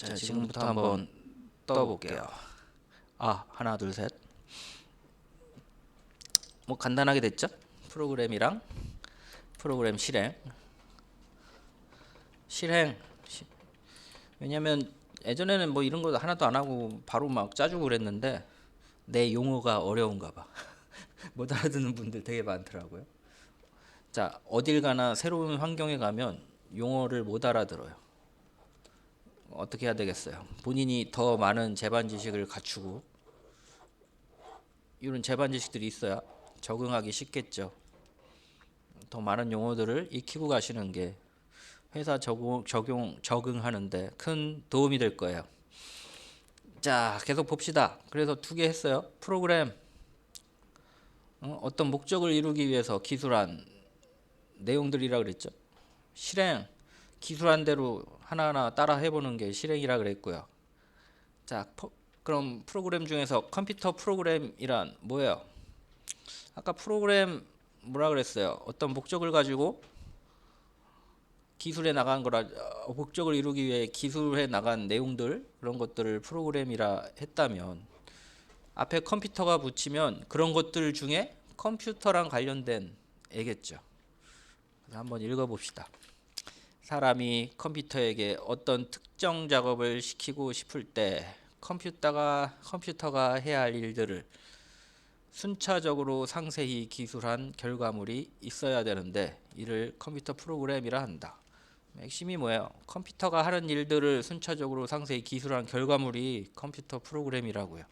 자, 지금부터 한번 떠볼게요. 하나, 둘, 셋. 뭐 간단하게 됐죠? 프로그램이랑 프로그램 실행. 왜냐면 예전에는 뭐 이런 거 하나도 안 하고 바로 막 짜주고 그랬는데 내 용어가 어려운가 봐. 못 알아듣는 분들 되게 많더라고요. 자, 어딜 가나 새로운 환경에 가면 용어를 못 알아들어요. 어떻게 해야 되겠어요? 본인이 더 많은 제반 지식을 갖추고 이런 제반 지식들이 있어야 적응하기 쉽겠죠. 더 많은 용어들을 익히고 가시는 게 회사 적응하는데 큰 도움이 될 거예요. 자, 계속 봅시다. 그래서 두 개 했어요. 프로그램, 어떤 목적을 이루기 위해서 기술한 내용들이라 그랬죠. 실행, 기술한 대로 하나하나 따라 해보는 게 실행이라 그랬고요. 자, 그럼 프로그램 중에서 컴퓨터 프로그램이란 뭐예요? 아까 프로그램 뭐라 그랬어요? 어떤 목적을 가지고 기술해 나간 거라, 목적을 이루기 위해 기술해 나간 내용들, 그런 것들을 프로그램이라 했다면 앞에 컴퓨터가 붙이면 그런 것들 중에 컴퓨터랑 관련된 애겠죠. 그래서 한번 읽어봅시다. 사람이 컴퓨터에게 어떤 특정 작업을 시키고 싶을 때 컴퓨터가 해야 할 일들을 순차적으로 상세히 기술한 결과물이 있어야 되는데 이를 컴퓨터 프로그램이라 한다. 핵심이 뭐예요? 컴퓨터가 하는 일들을 순차적으로 상세히 기술한 결과물이 컴퓨터 프로그램이라고요.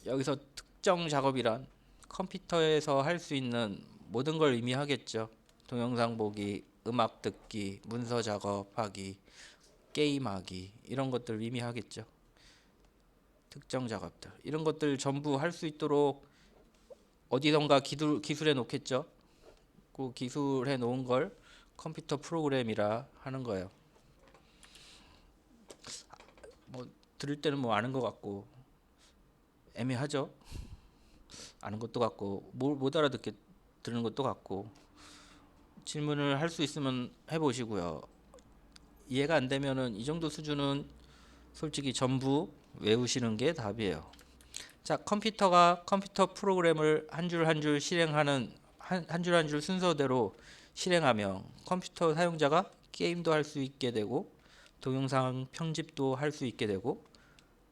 여기서 특정 작업이란 컴퓨터에서 할 수 있는 모든 걸 의미하겠죠. 동영상 보기, 음악 듣기, 문서 작업하기, 게임하기, 이런 것들 의미하겠죠. 특정 작업들, 이런 것들 전부 할 수 있도록 어디선가 기술해 놓겠죠. 그 기술해 놓은 걸 컴퓨터 프로그램이라 하는 거예요. 뭐 들을 때는 뭐 아는 것 같고 애매하죠. 아는 것도 같고 못 알아듣게 들은 것도 같고. 질문을 할 수 있으면 해보시고요. 이해가 안 되면은 이 정도 수준은 솔직히 전부 외우시는 게 답이에요. 자, 컴퓨터가 컴퓨터 프로그램을 한 줄 한 줄 실행하는 한 줄 한 줄 순서대로 실행하면 컴퓨터 사용자가 게임도 할 수 있게 되고 동영상 편집도 할 수 있게 되고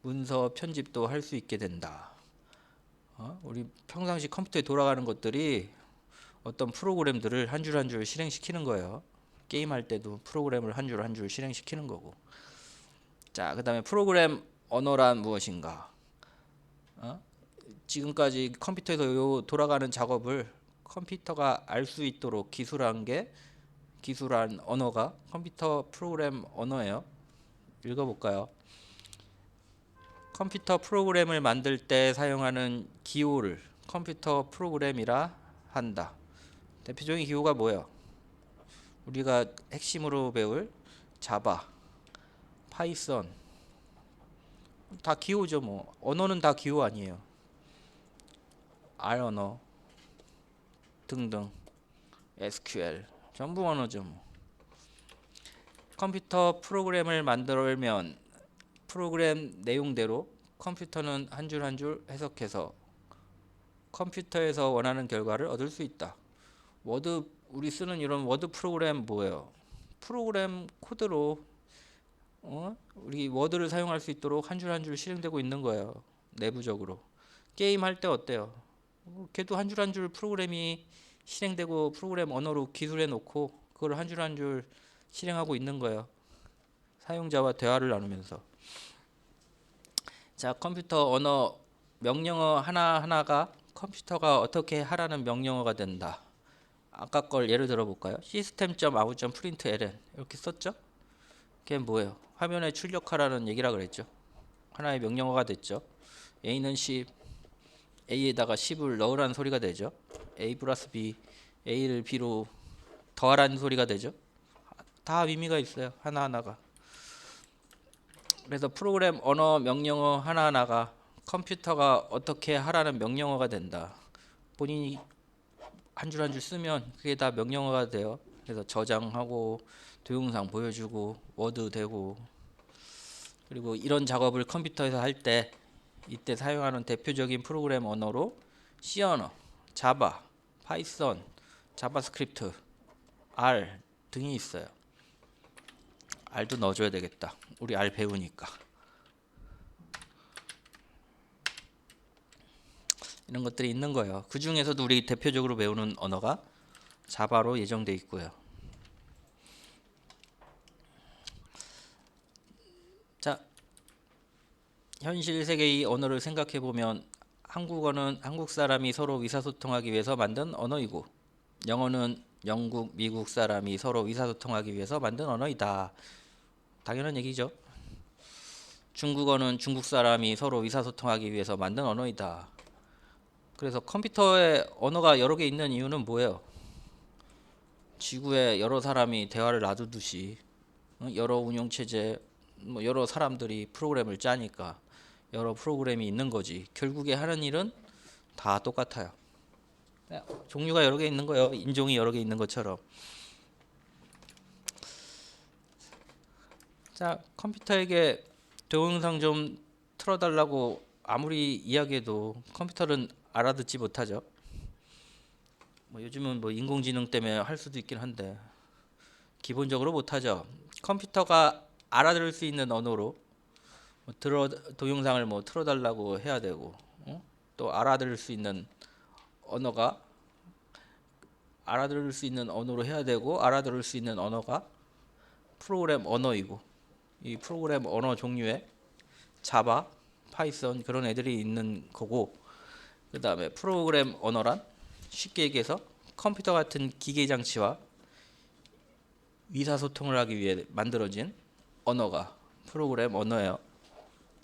문서 편집도 할 수 있게 된다. 우리 평상시 컴퓨터에 돌아가는 것들이 어떤 프로그램들을 한 줄 한 줄 실행시키는 거예요. 게임할 때도 프로그램을 한 줄 한 줄 실행시키는 거고. 자, 그 다음에 프로그램 언어란 무엇인가? 지금까지 컴퓨터에서 돌아가는 작업을 컴퓨터가 알 수 있도록 기술한 언어가 컴퓨터 프로그램 언어예요. 읽어볼까요? 컴퓨터 프로그램을 만들 때 사용하는 기호를 컴퓨터 프로그램이라 한다. 대표적인 기호가 뭐예요? 우리가 핵심으로 배울 자바, 파이썬, 다 기호죠. 뭐 언어는 다 기호 아니에요. R 언어 등등, SQL 전부 언어죠. 뭐. 컴퓨터 프로그램을 만들면 프로그램 내용대로 컴퓨터는 한 줄 한 줄 해석해서 컴퓨터에서 원하는 결과를 얻을 수 있다. 우리 쓰는 이런 워드 프로그램 뭐예요? 프로그램 코드로 우리 워드를 사용할 수 있도록 한 줄 한 줄 실행되고 있는 거예요. 내부적으로. 게임 할 때 어때요? 걔도 한 줄 한 줄 프로그램이 실행되고 프로그램 언어로 기술해 놓고 그걸 한 줄 한 줄 실행하고 있는 거예요. 사용자와 대화를 나누면서. 자, 컴퓨터 언어 명령어 하나하나가 컴퓨터가 어떻게 하라는 명령어가 된다. 아까 걸 예를 들어 볼까요? system.out.println 이렇게 썼죠? 그게 뭐예요? 화면에 출력하라는 얘기라 그랬죠. 하나의 명령어가 됐죠. A는 10, A에다가 10을 넣으라는 소리가 되죠. A 플러스 B, A를 B로 더하라는 소리가 되죠. 다 의미가 있어요. 하나하나가. 그래서 프로그램 언어 명령어 하나하나가 컴퓨터가 어떻게 하라는 명령어가 된다. 본인이 한 줄 한 줄 쓰면 그게 다 명령어가 돼요. 그래서 저장하고 동영상 보여주고 워드 되고 그리고 이런 작업을 컴퓨터에서 할 때 이때 사용하는 대표적인 프로그램 언어로 C 언어, 자바, 파이썬, 자바스크립트, R 등이 있어요. R도 넣어줘야 되겠다. 우리 R 배우니까. 이런 것들이 있는 거예요. 그 중에서도 우리 대표적으로 배우는 언어가 자바로 예정돼 있고요. 자, 현실 세계의 언어를 생각해 보면 한국어는 한국 사람이 서로 의사소통하기 위해서 만든 언어이고, 영어는 영국, 미국 사람이 서로 의사소통하기 위해서 만든 언어이다. 당연한 얘기죠. 중국어는 중국 사람이 서로 의사소통하기 위해서 만든 언어이다. 그래서 컴퓨터에 언어가 여러 개 있는 이유는 뭐예요? 지구에 여러 사람이 대화를 놔두듯이 여러 운영체제, 여러 사람들이 프로그램을 짜니까 여러 프로그램이 있는 거지. 결국에 하는 일은 다 똑같아요. 종류가 여러 개 있는 거예요. 인종이 여러 개 있는 것처럼. 자, 컴퓨터에게 동영상 좀 틀어달라고 아무리 이야기해도 컴퓨터는 알아듣지 못하죠. 요즘은 인공지능 때문에 할 수도 있긴 한데 기본적으로 못하죠. 컴퓨터가 알아들을 수 있는 언어로 동영상을 틀어달라고 해야 되고, 또 알아들을 수 있는 언어가 알아들을 수 있는 언어로 해야 되고, 알아들을 수 있는 언어가 프로그램 언어이고, 이 프로그램 언어 종류에 자바, 파이썬 그런 애들이 있는 거고, 그 다음에 프로그램 언어란 쉽게 얘기해서 컴퓨터 같은 기계 장치와 의사소통을 하기 위해 만들어진 언어가 프로그램 언어예요.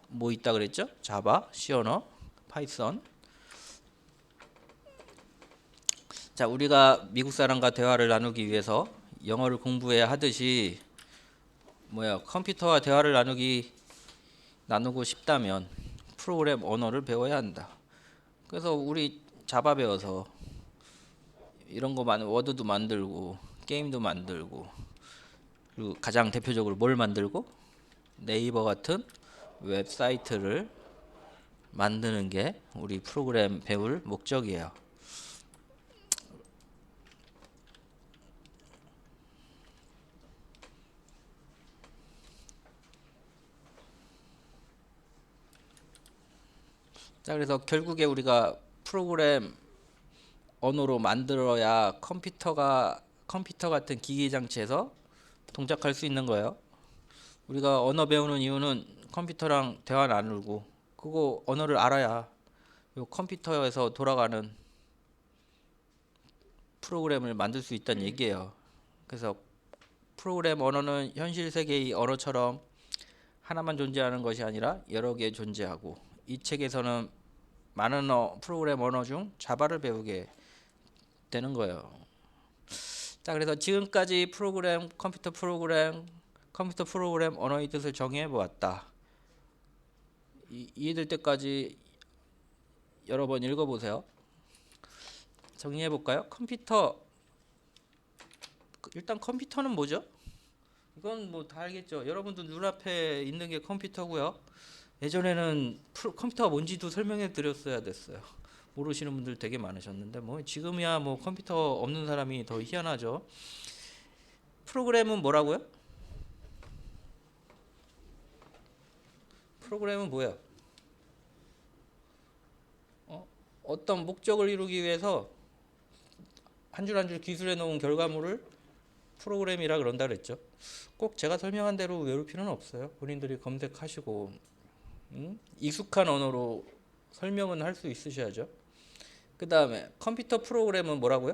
뭐 있다 그랬죠? 자바, C 언어, 파이썬. 자, 우리가 미국 사람과 대화를 나누기 위해서 영어를 공부해야 하듯이 컴퓨터와 대화를 나누고 싶다면 프로그램 언어를 배워야 한다. 그래서 우리 자바 배워서 이런 거 워드도 만들고 게임도 만들고, 그리고 가장 대표적으로 뭘 만들고, 네이버 같은 웹사이트를 만드는 게 우리 프로그램 배울 목적이에요. 자, 그래서 결국에 우리가 프로그램 언어로 만들어야 컴퓨터 같은 기기 장치에서 동작할 수 있는 거예요. 우리가 언어 배우는 이유는 컴퓨터랑 대화 나누고, 그거 언어를 알아야 요 컴퓨터에서 돌아가는 프로그램을 만들 수 있다는 얘기예요. 그래서 프로그램 언어는 현실 세계의 언어처럼 하나만 존재하는 것이 아니라 여러 개 존재하고, 이 책에서는 많은 프로그램 언어 중 자바를 배우게 되는 거예요. 자, 그래서 지금까지 컴퓨터 프로그램 언어의 뜻을 정의해 보았다. 이해될 때까지 여러 번 읽어보세요. 정리해 볼까요? 일단 컴퓨터는 뭐죠? 이건 다 알겠죠. 여러분도 눈앞에 있는 게 컴퓨터고요. 예전에는 컴퓨터가 뭔지도 설명해 드렸어야 됐어요. 모르시는 분들 되게 많으셨는데 지금이야 컴퓨터 없는 사람이 더 희한하죠. 프로그램은 뭐라고요? 프로그램은 뭐야? 어떤 목적을 이루기 위해서 한 줄 한 줄 기술해 놓은 결과물을 프로그램이라 그런다 그랬죠. 꼭 제가 설명한 대로 외울 필요는 없어요. 본인들이 검색하시고 익숙한 언어로 설명은 할 수 있으셔야죠. 그 다음에 컴퓨터 프로그램은 뭐라고요?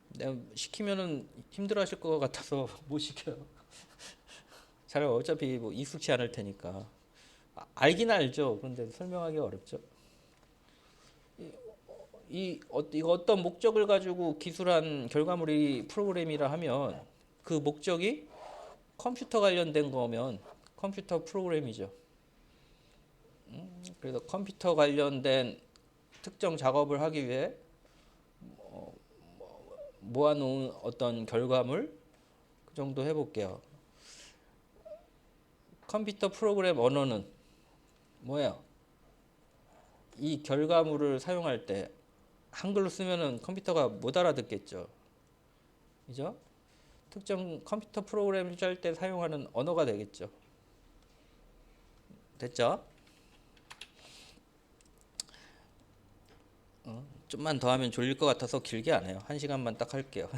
내가 시키면은 힘들어하실 것 같아서 못 시켜요. 잘 어차피 익숙치 않을 테니까. 알긴 알죠. 그런데 설명하기 어렵죠. 이거 어떤 목적을 가지고 기술한 결과물이 프로그램이라 하면 그 목적이 컴퓨터 관련된 거면 컴퓨터 프로그램이죠. 그래서 컴퓨터 관련된 특정 작업을 하기 위해 모아놓은 어떤 결과물, 정도 해볼게요. 컴퓨터 프로그램 언어는 뭐예요? 이 결과물을 사용할 때 한글로 쓰면은 컴퓨터가 못 알아듣겠죠. 그죠? 특정 컴퓨터 프로그램을 짤 때 사용하는 언어가 되겠죠. 됐죠? 좀만 더 하면 졸릴 것 같아서 길게 안 해요. 1시간만 딱 할게요.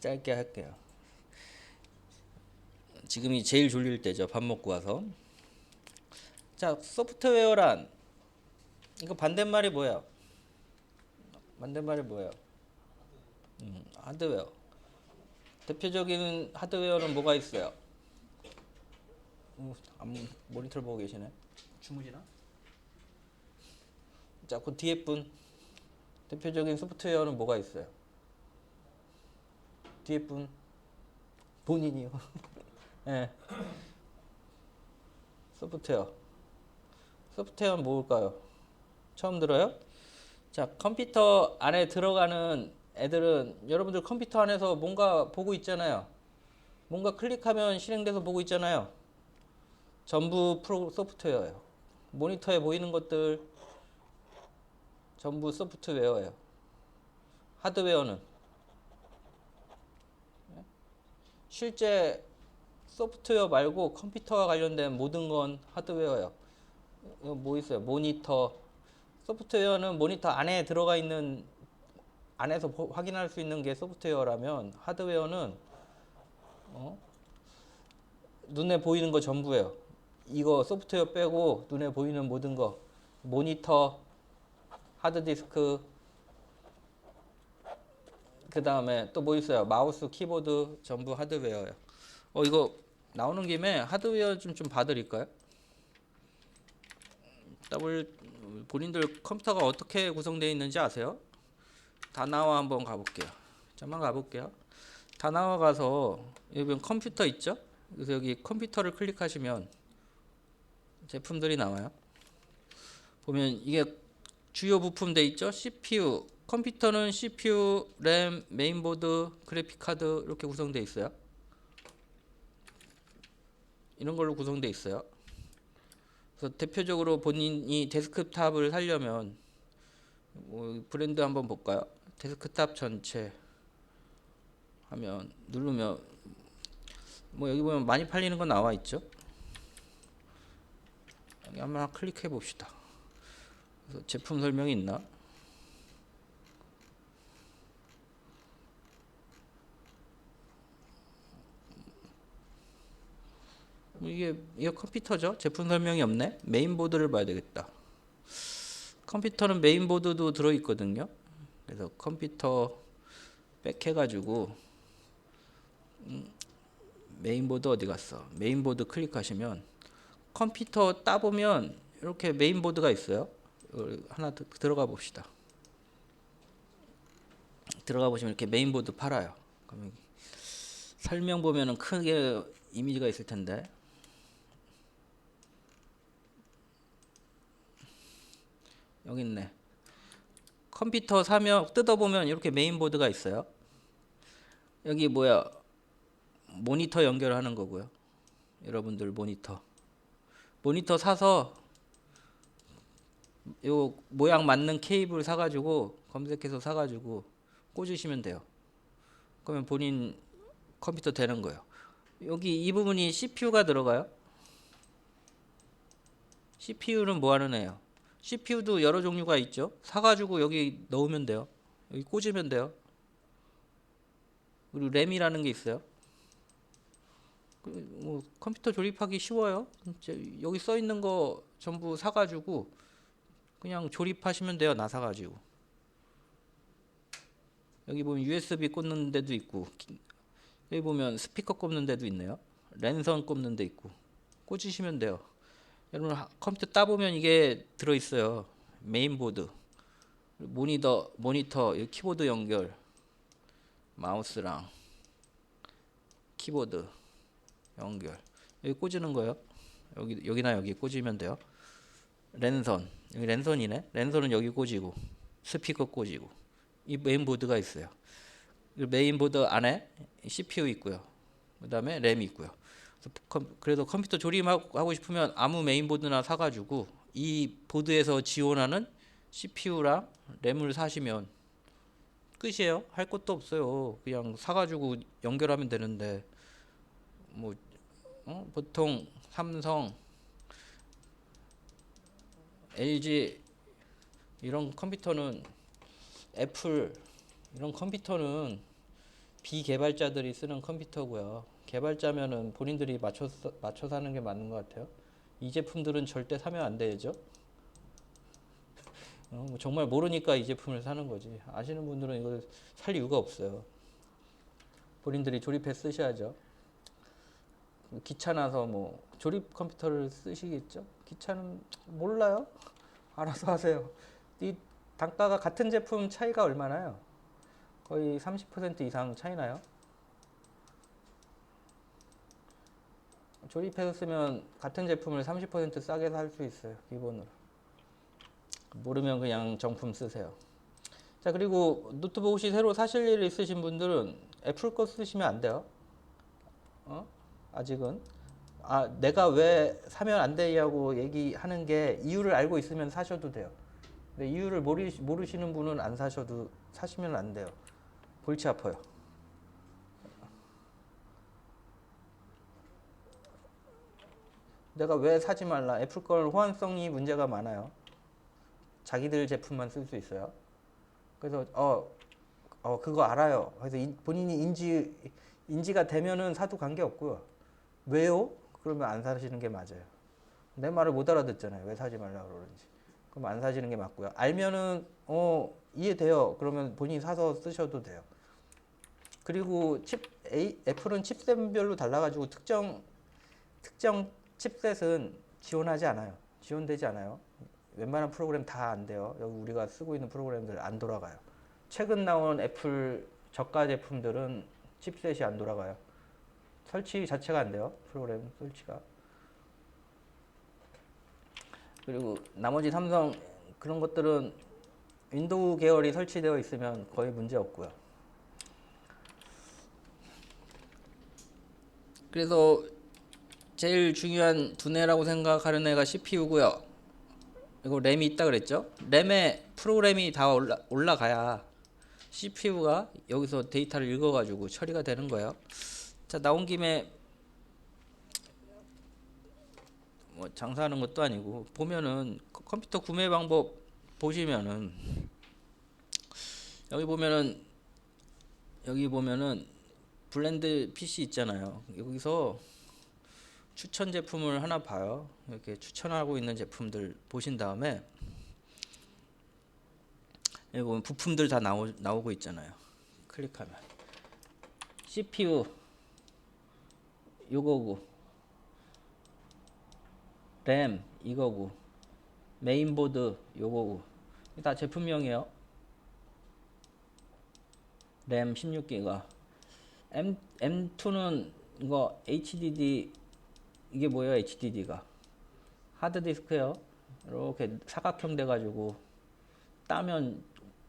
짧게 할게요. 지금이 제일 졸릴 때죠. 밥 먹고 와서. 자, 소프트웨어란 이거 반대말이 뭐야? 반대말이 뭐예요? 하드웨어. 대표적인 하드웨어는 뭐가 있어요? 모니터를 보고 계시네. 주무시나? 자, 그 뒤에 분 대표적인 소프트웨어는 뭐가 있어요? 뒤에 분 본인이요. 네. 소프트웨어. 소프트웨어는 뭘까요? 처음 들어요? 자, 컴퓨터 안에 들어가는 애들은 여러분들 컴퓨터 안에서 뭔가 보고 있잖아요. 뭔가 클릭하면 실행돼서 보고 있잖아요. 전부 소프트웨어예요. 모니터에 보이는 것들 전부 소프트웨어예요. 하드웨어는 실제 소프트웨어 말고 컴퓨터와 관련된 모든 건 하드웨어예요. 이거 뭐 있어요? 모니터. 소프트웨어는 모니터 안에 들어가 있는 안에서 확인할 수 있는 게 소프트웨어라면 하드웨어는 눈에 보이는 거 전부예요. 이거 소프트웨어 빼고 눈에 보이는 모든 거 모니터, 하드디스크, 그 다음에 또 뭐 있어요? 마우스, 키보드 전부 하드웨어예요. 이거 나오는 김에 하드웨어 좀 봐드릴까요? 본인들 컴퓨터가 어떻게 구성되어 있는지 아세요? 다나와 한번 가볼게요. 잠깐 가볼게요. 다나와 가서 여기 보면 컴퓨터 있죠? 그래서 여기 컴퓨터를 클릭하시면 제품들이 나와요. 보면 이게 주요 부품 돼 있죠? CPU. 컴퓨터는 CPU, 램, 메인보드, 그래픽 카드 이렇게 구성되어 있어요. 이런 걸로 구성되어 있어요. 그래서 대표적으로 본인이 데스크탑을 사려면 브랜드 한번 볼까요? 데스크탑 전체 하면 누르면 여기 보면 많이 팔리는 거 나와 있죠? 여기 한번 클릭해 봅시다. 그래서 제품 설명이 있나? 이게 컴퓨터죠? 제품 설명이 없네? 메인보드를 봐야 되겠다. 컴퓨터는 메인보드도 들어있거든요. 그래서 컴퓨터 빽해가지고 메인보드 어디 갔어? 메인보드 클릭하시면 컴퓨터 따보면 이렇게 메인보드가 있어요. 하나 들어가 봅시다. 들어가 보시면 이렇게 메인보드 팔아요. 그럼 설명 보면은 크게 이미지가 있을 텐데 여기 있네. 컴퓨터 사면 뜯어보면 이렇게 메인보드가 있어요. 여기 뭐야? 모니터 연결하는 거고요. 여러분들 모니터 사서 요 모양 맞는 케이블 사가지고 검색해서 사가지고 꽂으시면 돼요. 그러면 본인 컴퓨터 되는 거예요. 여기 이 부분이 CPU가 들어가요. CPU는 뭐 하는 애요? CPU도 여러 종류가 있죠. 사가지고 여기 넣으면 돼요. 여기 꽂으면 돼요. 그리고 램이라는 게 있어요. 컴퓨터 조립하기 쉬워요. 여기 써 있는 거 전부 사가지고 그냥 조립하시면 돼요. 나 사가지고. 여기 보면 USB 꽂는 데도 있고 여기 보면 스피커 꼽는 데도 있네요. 랜선 꼽는 데 있고 꽂으시면 돼요. 여러분 컴퓨터 따보면 이게 들어있어요. 메인보드, 모니터, 키보드 연결, 마우스랑 키보드 연결. 여기 꽂는 거예요. 여기나 여기 꽂으면 돼요. 랜선, 여기 랜선이네. 랜선은 여기 꽂이고 스피커 꽂이고 이 메인보드가 있어요. 이 메인보드 안에 CPU 있고요. 그다음에 램이 있고요. 그래서 컴퓨터 조립하고 싶으면 아무 메인보드나 사가지고 이 보드에서 지원하는 CPU랑 램을 사시면 끝이에요. 할 것도 없어요. 그냥 사가지고 연결하면 되는데 뭐 보통 삼성, LG 이런 컴퓨터는 애플 이런 컴퓨터는 비개발자들이 쓰는 컴퓨터고요. 개발자면은 본인들이 맞춰 사는 게 맞는 것 같아요. 이 제품들은 절대 사면 안 되죠. 뭐 정말 모르니까 이 제품을 사는 거지. 아시는 분들은 이걸 살 이유가 없어요. 본인들이 조립해 쓰셔야죠. 귀찮아서 뭐 조립 컴퓨터를 쓰시겠죠? 귀찮은 몰라요. 알아서 하세요. 이 단가가 같은 제품 차이가 얼마나요? 거의 30% 이상 차이 나요. 조립해서 쓰면 같은 제품을 30% 싸게 살 수 있어요. 기본으로. 모르면 그냥 정품 쓰세요. 자, 그리고 노트북 혹시 새로 사실 일 있으신 분들은 애플 거 쓰시면 안 돼요. 아직은. 내가 왜 사면 안 되냐고 얘기하는 게 이유를 알고 있으면 사셔도 돼요. 근데 이유를 모르시는 분은 안 사셔도 사시면 안 돼요. 골치 아파요. 내가 왜 사지 말라? 애플 걸 호환성이 문제가 많아요. 자기들 제품만 쓸 수 있어요. 그래서 그거 알아요. 그래서 본인이 인지가 되면은 사도 관계 없고요. 왜요? 그러면 안 사시는 게 맞아요. 내 말을 못 알아듣잖아요. 왜 사지 말라 그러는지. 그럼 안 사시는 게 맞고요. 알면은 이해돼요. 그러면 본인이 사서 쓰셔도 돼요. 그리고 애플은 칩셋별로 달라가지고 특정 칩셋은 지원하지 않아요. 지원되지 않아요. 웬만한 프로그램 다 안 돼요. 여기 우리가 쓰고 있는 프로그램들 안 돌아가요. 최근 나온 애플 저가 제품들은 칩셋이 안 돌아가요. 설치 자체가 안 돼요. 프로그램 설치가. 그리고 나머지 삼성 그런 것들은 윈도우 계열이 설치되어 있으면 거의 문제 없고요. 그래서 제일 중요한 두뇌라고 생각하는 애가 CPU고요. 그리고 램이 있다 그랬죠. 램에 프로그램이 다 올라가야 CPU가 여기서 데이터를 읽어가지고 처리가 되는 거예요. 자, 나온 김에 뭐 장사하는 것도 아니고 보면은 컴퓨터 구매 방법 보시면은 여기 보면은 여기 보면은 블렌드 PC 있잖아요. 여기서 추천 제품을 하나 봐요. 이렇게 추천하고 있는 제품들 보신 다음에 여기 보면 부품들 다 나오고 있잖아요. 클릭하면 CPU 요거고 램 이거고 메인보드 요거고 다 제품명이에요. 램 16기가 M2는 이거 HDD 이게 뭐예요? HDD가 하드디스크요. 이렇게 사각형 돼가지고 따면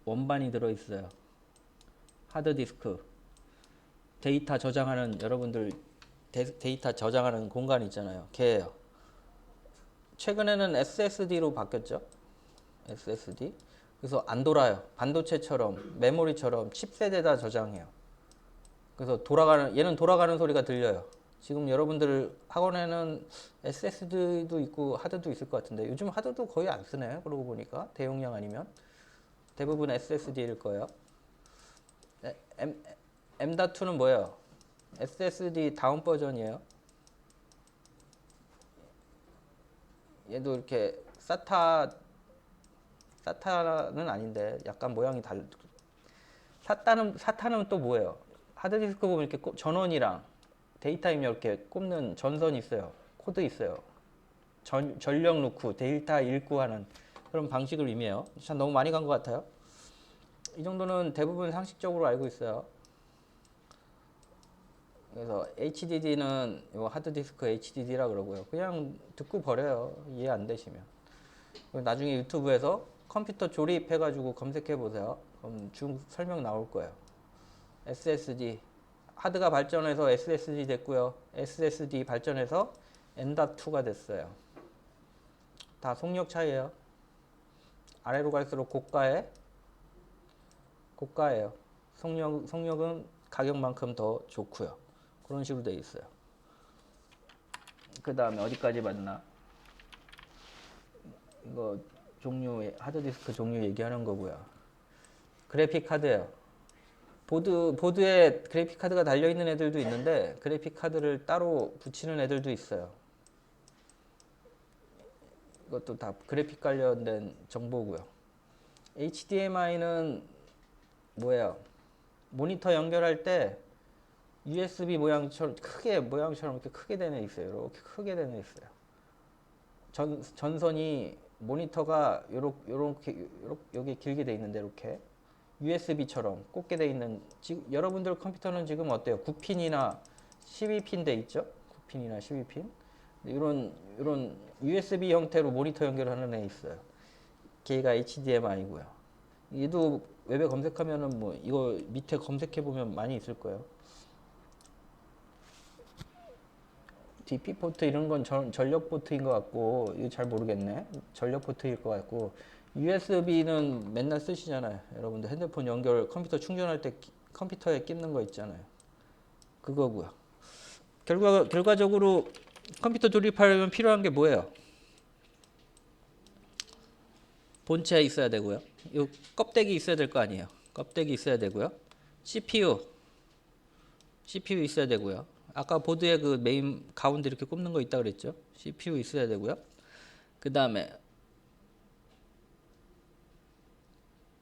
원반이 들어있어요. 하드디스크 데이터 저장하는 여러분들 데이터 저장하는 공간 있잖아요. 걔예요. 최근에는 SSD로 바뀌었죠. SSD. 그래서 안 돌아요. 반도체처럼 메모리처럼 칩셋에다 저장해요. 그래서 얘는 돌아가는 소리가 들려요. 지금 여러분들 학원에는 SSD도 있고 하드도 있을 것 같은데 요즘 하드도 거의 안 쓰네. 그러고 보니까 대용량 아니면 대부분 SSD일 거예요. M.2는 뭐예요? SSD 다운 버전이에요. 얘도 이렇게 사타는 아닌데 약간 모양이 사타는 또 뭐예요? 하드디스크 보면 이렇게 전원이랑 데이터 입력 이렇게 꼽는 전선이 있어요. 코드 있어요. 전력 넣고 데이터 읽고 하는 그런 방식을 의미해요. 참 너무 많이 간 것 같아요. 이 정도는 대부분 상식적으로 알고 있어요. 그래서 HDD는 요 하드디스크 HDD라 그러고요. 그냥 듣고 버려요. 이해 안 되시면. 나중에 유튜브에서 컴퓨터 조립해가지고 검색해 보세요. 그럼 쭉 설명 나올 거예요. SSD 하드가 발전해서 SSD 됐고요. SSD 발전해서 M.2가 됐어요. 다 속력 차이예요. 아래로 갈수록 고가예요. 속력은 가격만큼 더 좋고요. 그런 식으로 돼 있어요. 그 다음에 어디까지 봤나? 이거 하드디스크 종류 얘기하는 거고요. 그래픽 카드예요. 보드에 그래픽 카드가 달려 있는 애들도 있는데 그래픽 카드를 따로 붙이는 애들도 있어요. 이것도 다 그래픽 관련된 정보고요. HDMI는 뭐예요? 모니터 연결할 때 USB 모양처럼 이렇게 크게 되는 애 있어요. 이렇게 크게 되는 애 있어요. 전선이 모니터가 요렇게 여기 길게 돼 있는데 이렇게 USB처럼 꽂게 돼 있는, 지금 여러분들 컴퓨터는 지금 어때요? 9핀이나 12핀 돼 있죠? 9핀이나 12핀. 이런 USB 형태로 모니터 연결하는 애 있어요. 걔가 HDMI고요. 얘도 웹에 검색하면은 뭐 이거 밑에 검색해 보면 많이 있을 거예요. DP 포트 이런 건 전력 포트인 것 같고, 이거 잘 모르겠네. 전력 포트일 것 같고, USB는 맨날 쓰시잖아요. 여러분들 핸드폰 컴퓨터 충전할 때 컴퓨터에 끼는 거 있잖아요. 그거고요. 결과적으로 컴퓨터 조립하려면 필요한 게 뭐예요? 본체 있어야 되고요. 이 껍데기 있어야 될 거 아니에요. 껍데기 있어야 되고요. CPU 있어야 되고요. 아까 보드에 그 메인 가운데 이렇게 꼽는 거 있다 그랬죠. CPU 있어야 되고요. 그 다음에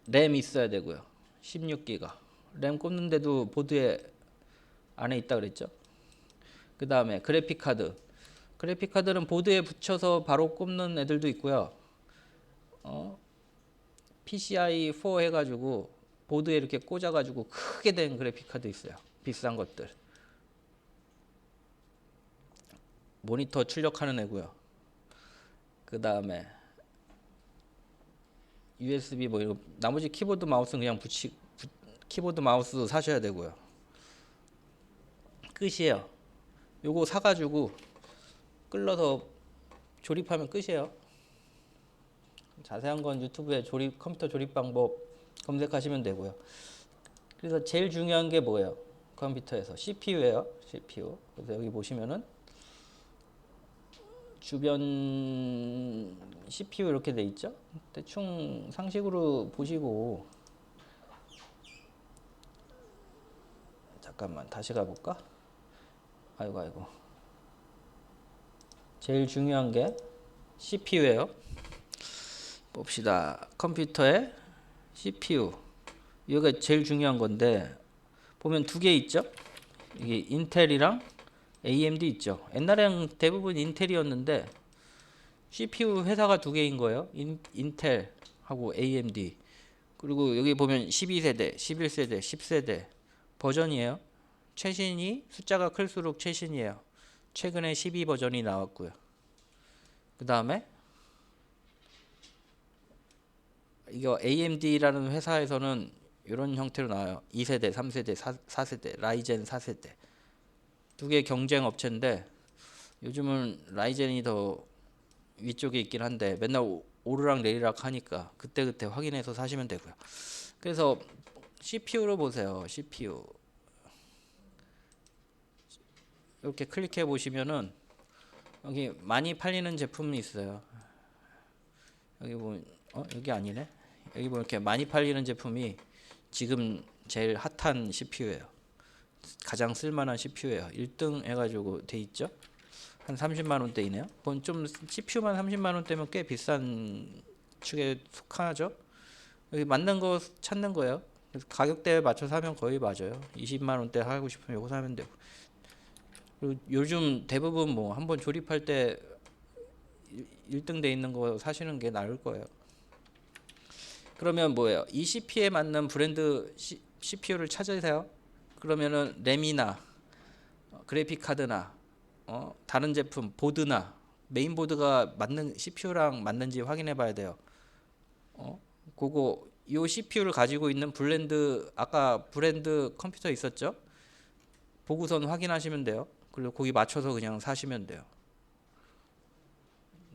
램 있어야 되고요. 16기가. 램 꼽는데도 보드에 안에 있다 그랬죠. 그 다음에 그래픽 카드. 그래픽 카드는 보드에 붙여서 바로 꼽는 애들도 있고요. PCI4 해가지고 보드에 이렇게 꽂아가지고 크게 된 그래픽 카드 있어요. 비싼 것들. 모니터 출력하는 애고요. 그 다음에 USB 뭐 이런, 나머지 키보드 마우스는 그냥 키보드 마우스 사셔야 되고요. 끝이에요. 요거 사가지고 끌러서 조립하면 끝이에요. 자세한 건 유튜브에 컴퓨터 조립 방법 검색하시면 되고요. 그래서 제일 중요한 게 뭐예요? 컴퓨터에서 CPU예요. CPU. 그래서 여기 보시면은 주변 CPU 이렇게 돼 있죠? 대충 상식으로 보시고, 잠깐만 다시 가볼까? 아이고. 제일 중요한 게 CPU예요. 봅시다. 컴퓨터의 CPU. 이게 제일 중요한 건데, 보면 두 개 있죠? 이게 인텔이랑 AMD 있죠. 옛날에는 대부분 인텔이었는데 CPU 회사가 두 개인 거예요. 인텔하고 AMD. 그리고 여기 보면 12세대, 11세대, 10세대 버전이에요. 최신이 숫자가 클수록 최신이에요. 최근에 12 버전이 나왔고요. 그 다음에 이거 AMD라는 회사에서는 이런 형태로 나와요. 2세대, 3세대, 4세대, 라이젠 4세대. 두 개 경쟁 업체인데 요즘은 라이젠이 더 위쪽에 있긴 한데 맨날 오르락 내리락 하니까 그때그때 확인해서 사시면 되고요. 그래서 CPU로 보세요. CPU. 이렇게 클릭해 보시면은 여기 많이 팔리는 제품이 있어요. 여기 보면 여기 아니네. 여기 보면 이렇게 많이 팔리는 제품이 지금 제일 핫한 CPU예요. 가장 쓸만한 CPU예요. 1등 해가지고 돼 있죠. 한 30만 원대이네요. 그건 좀 CPU만 30만 원대면 꽤 비싼 축에 속하죠. 여기 맞는 거 찾는 거예요. 그래서 가격대에 맞춰서 사면 거의 맞아요. 20만 원대 하고 싶으면 이거 사면 되고. 그리고 요즘 대부분 뭐 한번 조립할 때 1등 돼 있는 거 사시는 게 나을 거예요. 그러면 뭐예요? 이 CPU에 맞는 브랜드 CPU를 찾으세요. 그러면은 램이나 그래픽 카드나 다른 제품 보드나 메인보드가 맞는 CPU랑 맞는지 확인해 봐야 돼요. 요 CPU를 가지고 있는 아까 브랜드 컴퓨터 있었죠? 보고선 확인하시면 돼요. 그리고 거기 맞춰서 그냥 사시면 돼요.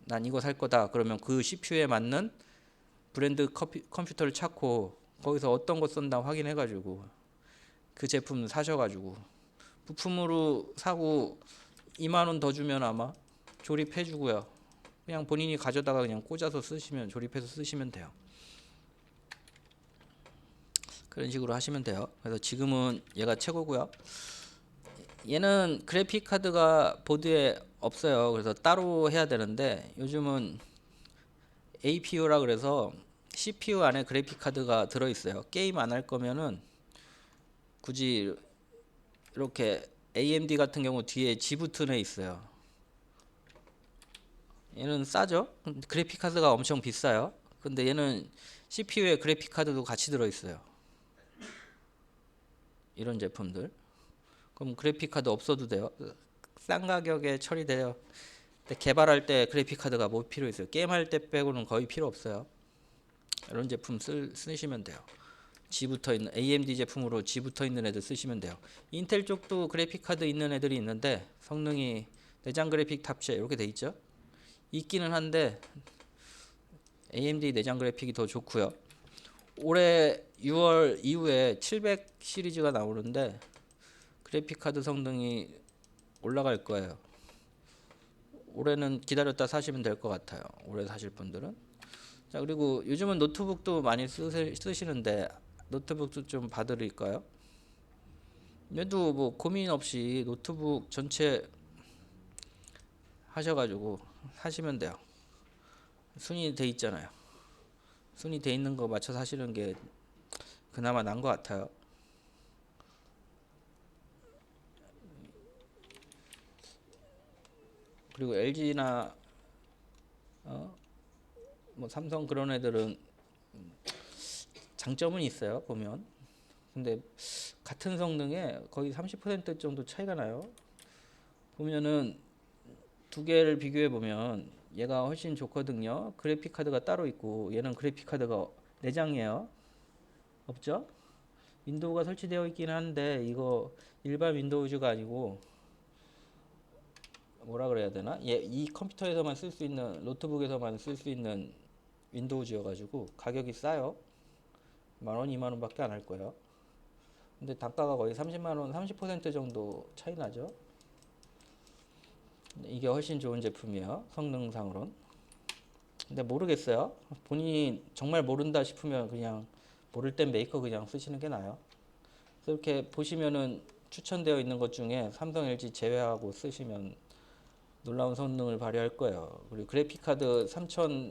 난 이거 살 거다. 그러면 그 CPU에 맞는 브랜드 컴퓨터를 찾고 거기서 어떤 거 쓴다 확인해가지고 그 제품 사셔가지고 부품으로 사고 2만 원 더 주면 아마 조립해주고요. 그냥 본인이 가져다가 그냥 꽂아서 쓰시면 조립해서 쓰시면 돼요. 그런 식으로 하시면 돼요. 그래서 지금은 얘가 최고고요. 얘는 그래픽 카드가 보드에 없어요. 그래서 따로 해야 되는데 요즘은 APU라 그래서 CPU 안에 그래픽 카드가 들어 있어요. 게임 안 할 거면은 굳이 이렇게 AMD 같은 경우 뒤에 G부튼에 있어요. 얘는 싸죠? 그래픽 카드가 엄청 비싸요. 근데 얘는 CPU에 그래픽 카드도 같이 들어 있어요. 이런 제품들. 그럼 그래픽 카드 없어도 돼요. 싼 가격에 처리돼요. 근데 개발할 때 그래픽 카드가 뭐 필요 있어요? 게임할 때 빼고는 거의 필요 없어요. 이런 제품 쓰시면 돼요. G 붙어 있는 AMD 제품으로 G 붙어 있는 애들 쓰시면 돼요. 인텔 쪽도 그래픽 카드 있는 애들이 있는데 성능이 내장 그래픽 탑재 이렇게 돼 있죠. 있기는 한데 AMD 내장 그래픽이 더 좋고요. 올해 6월 이후에 700 시리즈가 나오는데 그래픽 카드 성능이 올라갈 거예요. 올해는 기다렸다 사시면 될 것 같아요. 올해 사실 분들은. 자, 그리고 요즘은 노트북도 많이 쓰시는데 노트북도 좀 봐드릴까요? 얘도 뭐 고민 없이 노트북 전체 하셔가지고 사시면 돼요. 순위 돼 있잖아요. 순위 돼 있는 거 맞춰서 하시는 게 그나마 나은 것 같아요. 그리고 LG나 뭐 삼성 그런 애들은 장점은 있어요. 보면. 근데 같은 성능에 거의 30% 정도 차이가 나요. 보면은 두 개를 비교해 보면 얘가 훨씬 좋거든요. 그래픽 카드가 따로 있고 얘는 그래픽 카드가 내장이에요. 없죠? 윈도우가 설치되어 있긴 한데 이거 일반 윈도우즈가 아니고 뭐라 그래야 되나? 이 컴퓨터에서만 쓸 수 있는 노트북에서만 쓸 수 있는 윈도우즈여가지고 가격이 싸요. 10,000원, 20,000원밖에 안 할 거예요. 근데 단가가 거의 30만 원, 30% 정도 차이 나죠. 이게 훨씬 좋은 제품이에요. 성능상으론. 근데 모르겠어요. 본인이 정말 모른다 싶으면 그냥 모를 땐 메이커 그냥 쓰시는 게 나아요. 그래서 이렇게 보시면은 추천되어 있는 것 중에 삼성, LG 제외하고 쓰시면 놀라운 성능을 발휘할 거예요. 그리고 그래픽 카드 3000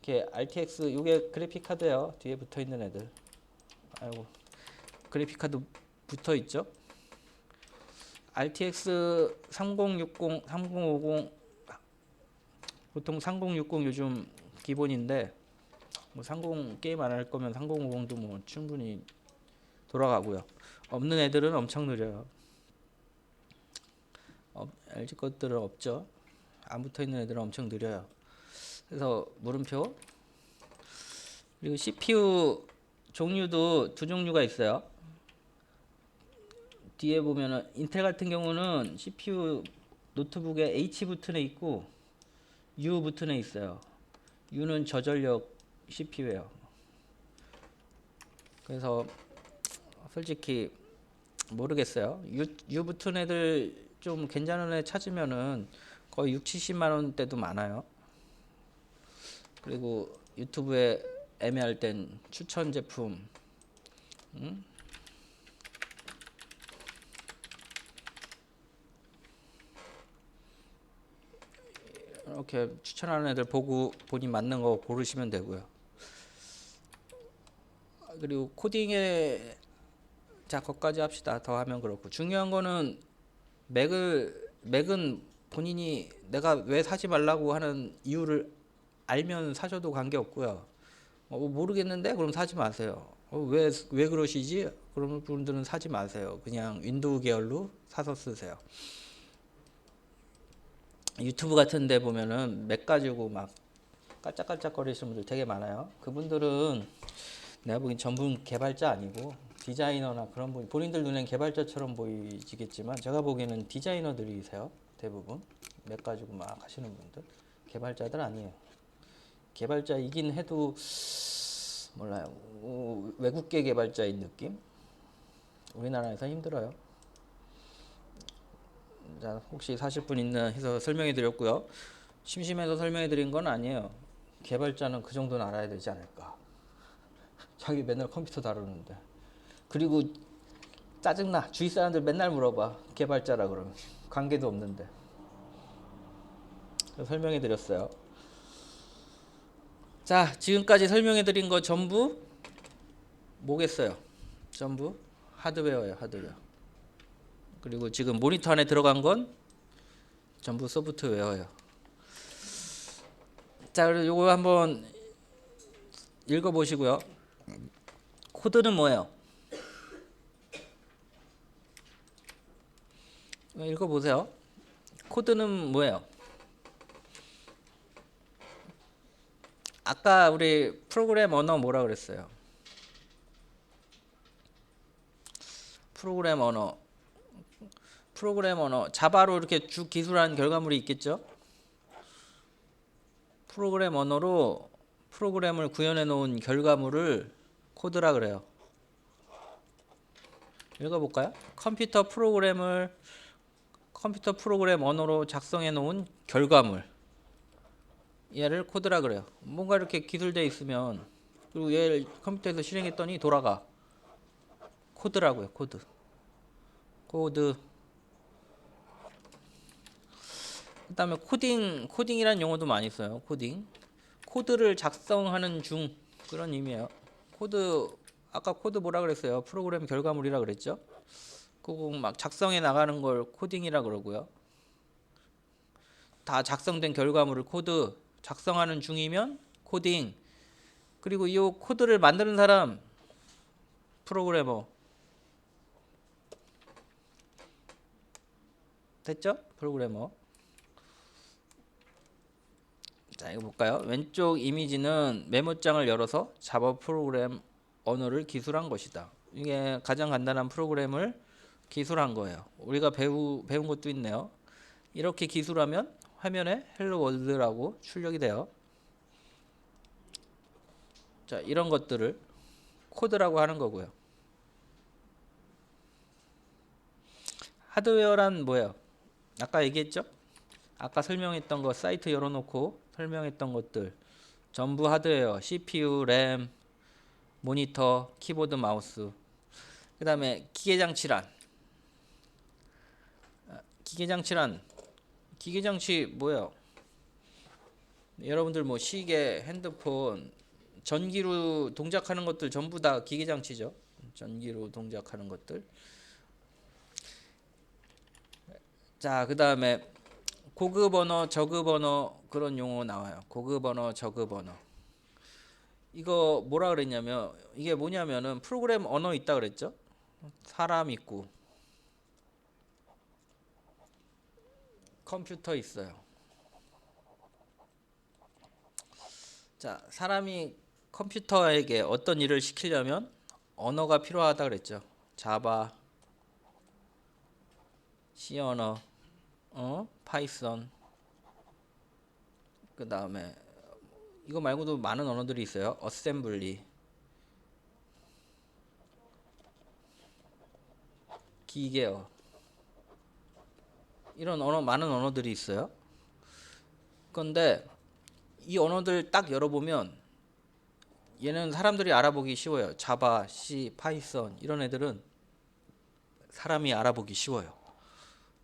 이렇게 RTX 이게 그래픽 카드예요. 뒤에 붙어 있는 애들. 아이고 그래픽 카드 붙어 있죠. RTX 3060, 3050 보통 3060 요즘 기본인데 뭐 30 게임 안 할 거면 3050도 뭐 충분히 돌아가고요. 없는 애들은 엄청 느려요. LG 것들은 없죠. 안 붙어 있는 애들은 엄청 느려요. 그래서 물음표. 그리고 CPU 종류도 두 종류가 있어요. 뒤에 보면은 인텔 같은 경우는 CPU 노트북에 H 버튼에 있고 U 버튼에 있어요. U는 저전력 CPU예요. 그래서 솔직히 모르겠어요. U 버튼 애들 좀 괜찮은 애 찾으면은 거의 6, 70만 원대도 많아요. 그리고 유튜브에 애매할 땐 추천 제품 이렇게 추천하는 애들 보고 본인 맞는 거 고르시면 되고요. 그리고 코딩에 자 거기까지 합시다. 더 하면 그렇고 중요한 거는 맥은 본인이 내가 왜 사지 말라고 하는 이유를 알면 사셔도 관계없고요. 모르겠는데 그럼 사지 마세요. 왜 그러시지? 그런 분들은 사지 마세요. 그냥 윈도우 계열로 사서 쓰세요. 유튜브 같은 데 보면은 맥 가지고 막 깔짝깔짝 거리시는 분들 되게 많아요. 그분들은 내가 보기엔 전문 개발자 아니고 디자이너나 그런 분, 본인들 눈엔 개발자처럼 보이지겠지만 제가 보기에는 디자이너들이세요. 대부분 맥 가지고 막 하시는 분들 개발자들 아니에요. 개발자이긴 해도 몰라요. 외국계 개발자인 느낌? 우리나라에서 힘들어요. 자, 혹시 사실 분 있나 해서 설명해 드렸고요. 심심해서 설명해 드린 건 아니에요. 개발자는 그 정도는 알아야 되지 않을까. 자기 맨날 컴퓨터 다루는데. 그리고 짜증나. 주위 사람들 맨날 물어봐. 개발자라 그러면. 관계도 없는데. 설명해 드렸어요. 자, 지금까지 설명해 드린 거 전부 뭐겠어요? 전부 하드웨어예요, 하드웨어. 그리고 지금 모니터 안에 들어간 건 전부 소프트웨어예요. 자, 그리고 요거 한번 읽어 보시고요. 코드는 뭐예요? 읽어 보세요. 코드는 뭐예요? 아까 우리 프로그램 언어 뭐라 그랬어요? 프로그램 언어. 프로그램 언어. 자바로 이렇게 쭉 기술한 결과물이 있겠죠? 프로그램 언어로 프로그램을 구현해 놓은 결과물을 코드라 그래요. 읽어 볼까요? 컴퓨터 프로그램 언어로 작성해 놓은 결과물. 얘를 코드라 그래요. 뭔가 이렇게 기술되어 있으면 그리고 얘를 컴퓨터에서 실행했더니 돌아가. 코드라고요. 코드. 그다음에 코딩이라는 용어도 많이 써요. 코드를 작성하는 중 그런 의미예요. 아까 코드 뭐라 그랬어요? 프로그램 결과물이라 그랬죠? 그거 막 작성해 나가는 걸 코딩이라 그러고요. 다 작성된 결과물을 작성하는 중이면 코딩. 그리고 이 코드를 만드는 사람 프로그래머. 됐죠? 프로그래머. 자, 이거 볼까요? 왼쪽 이미지는 메모장을 열어서 자바 프로그램 언어를 기술한 것이다. 이게 가장 간단한 프로그램을 기술한 거예요. 우리가 배운 것도 있네요. 이렇게 기술하면 화면에 헬로 월드라고 출력이 돼요. 자, 이런 것들을 코드라고 하는 거고요. 하드웨어란 뭐예요? 아까 얘기했죠? 아까 설명했던 거 사이트 열어놓고 설명했던 것들 전부 하드웨어, CPU, 램, 모니터, 키보드, 마우스. 그 다음에 기계장치 뭐예요? 여러분들 뭐 시계, 핸드폰, 전기로 동작하는 것들 전부 다 기계장치죠. 전기로 동작하는 것들. 자, 그 다음에 고급 언어, 저급 언어 그런 용어 나와요. 고급 언어, 저급 언어. 이거 뭐라 그랬냐면 이게 뭐냐면은 프로그램 언어 있다 그랬죠? 사람 있고 컴퓨터 있어요. 자, 사람이 컴퓨터에게 어떤 일을 시키려면 언어가 필요하다 그랬죠. 자바, C 언어, 파이썬. 그 다음에 이거 말고도 많은 언어들이 있어요. 어셈블리, 기계어. 이런 많은 언어들이 있어요. 그런데 이 언어들 딱 열어보면 얘는 사람들이 알아보기 쉬워요. 자바, C, 파이썬 이런 애들은 사람이 알아보기 쉬워요.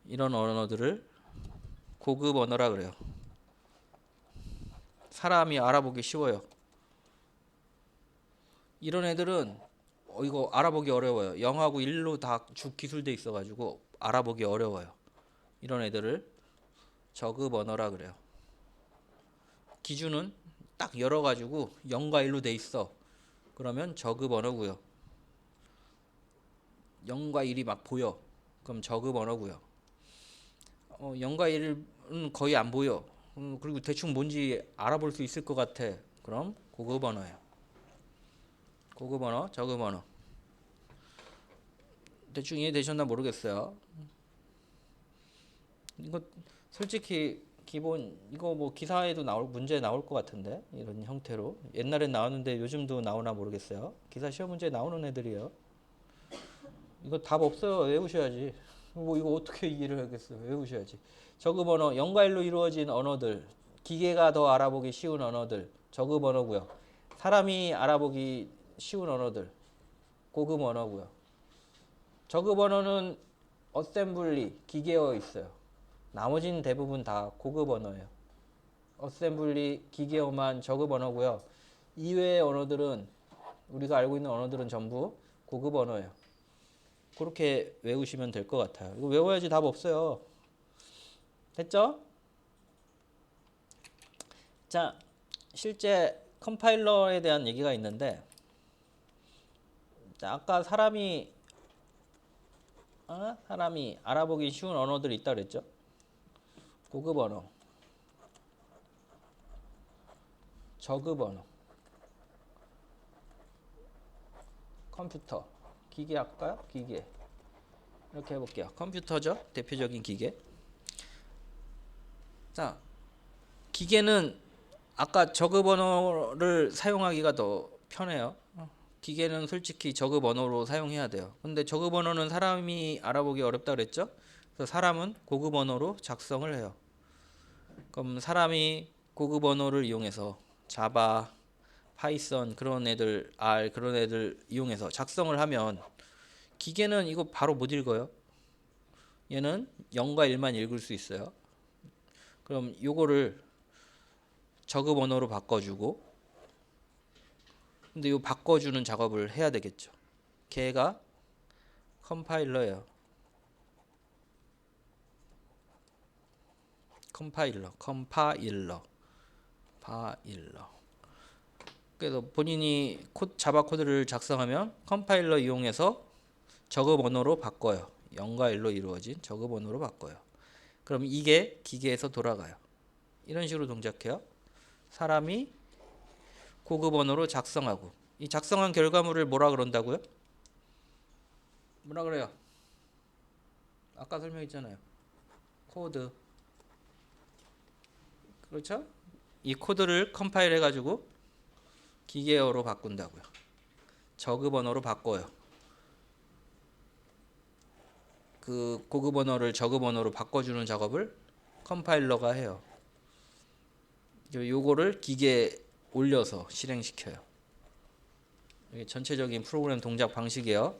이런 언어들을 고급 언어라 그래요. 사람이 알아보기 쉬워요. 이런 애들은 이거 알아보기 어려워요. 0하고 1로 다 기술돼 있어가지고 알아보기 어려워요. 이런 애들을 저급 언어라 그래요. 기준은 딱 열어가지고 0과 1로 돼 있어. 그러면 저급 언어고요. 0과 1이 막 보여. 그럼 저급 언어고요. 0과 1은 거의 안 보여. 그리고 대충 뭔지 알아볼 수 있을 것 같아. 그럼 고급 언어예요. 고급 언어, 저급 언어. 대충 이해되셨나 모르겠어요. 이거 솔직히 기본 이거 뭐 기사에도 문제 나올 것 같은데 이런 형태로 옛날엔 나왔는데 요즘도 나오나 모르겠어요. 기사 시험 문제 나오는 애들이요. 이거 답 없어요. 외우셔야지. 뭐 이거 어떻게 이해를 하겠어요. 외우셔야지. 저급 언어, 영과 일로 이루어진 언어들, 기계가 더 알아보기 쉬운 언어들, 저급 언어고요. 사람이 알아보기 쉬운 언어들, 고급 언어고요. 저급 언어는 어셈블리, 기계어 있어요. 나머지는 대부분 다 고급 언어예요. 어셈블리, 기계어만 저급 언어고요. 이외의 언어들은 우리가 알고 있는 언어들은 전부 고급 언어예요. 그렇게 외우시면 될 것 같아요. 이거 외워야지 답 없어요. 됐죠? 자, 실제 컴파일러에 대한 얘기가 있는데, 자, 아까 사람이 알아보기 쉬운 언어들이 있다 그랬죠? 고급 언어, 저급 언어, 컴퓨터, 기계 할까요? 기계. 이렇게 해볼게요. 컴퓨터죠? 대표적인 기계. 자, 기계는 아까 저급 언어를 사용하기가 더 편해요. 기계는 솔직히 저급 언어로 사용해야 돼요. 근데 저급 언어는 사람이 알아보기 어렵다 그랬죠? 그래서 사람은 고급 언어로 작성을 해요. 그럼 사람이 고급 언어를 이용해서 자바, 파이썬 그런 애들, R 그런 애들 이용해서 작성을 하면 기계는 이거 바로 못 읽어요. 얘는 0과 1만 읽을 수 있어요. 그럼 요거를 저급 언어로 바꿔주고, 근데 이 바꿔주는 작업을 해야 되겠죠. 걔가 컴파일러예요. 컴파일러. 그래서 본인이 자바 코드를 작성하면 컴파일러 이용해서 저급 언어로 바꿔요. 0과 1로 이루어진 저급 언어로 바꿔요. 그럼 이게 기계에서 돌아가요. 이런 식으로 동작해요. 사람이 고급 언어로 작성하고, 이 작성한 결과물을 뭐라 그런다고요? 뭐라 그래요? 아까 설명했잖아요. 코드. 그렇죠? 이 코드를 컴파일 해가지고 기계어로 바꾼다고요. 저급 언어로 바꿔요. 그 고급 언어를 저급 언어로 바꿔주는 작업을 컴파일러가 해요. 요거를 기계에 올려서 실행시켜요. 이게 전체적인 프로그램 동작 방식이에요.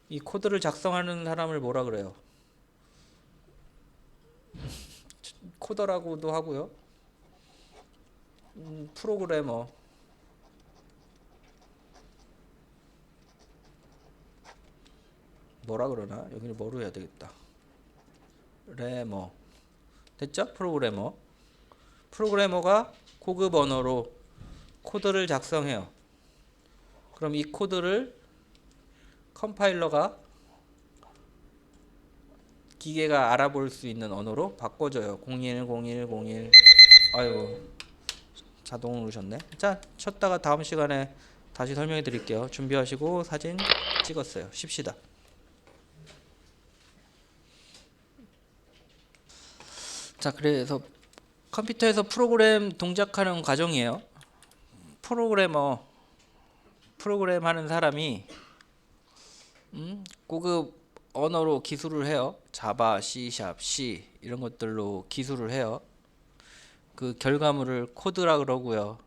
이 코드를 작성하는 사람을 뭐라 그래요? 코더라고도 하고요. 프로그래머. 뭐라 그러나? 여기를 뭐로 해야 되겠다. 레머. 됐죠? 프로그래머가 고급 언어로 코드를 작성해요. 그럼 이 코드를 컴파일러가 기계가 알아볼 수 있는 언어로 바꿔줘요. 010101. 아유, 자동 누르셨네. 자, 쳤다가 다음 시간에 다시 설명해 드릴게요. 준비하시고 사진 찍었어요. 쉽시다. 자, 그래서 컴퓨터에서 프로그램 동작하는 과정이에요. 프로그램 하는 사람이 고급 언어로 기술을 해요. 자바, C#, C 이런 것들로 기술을 해요. 그 결과물을 코드라 그러고요.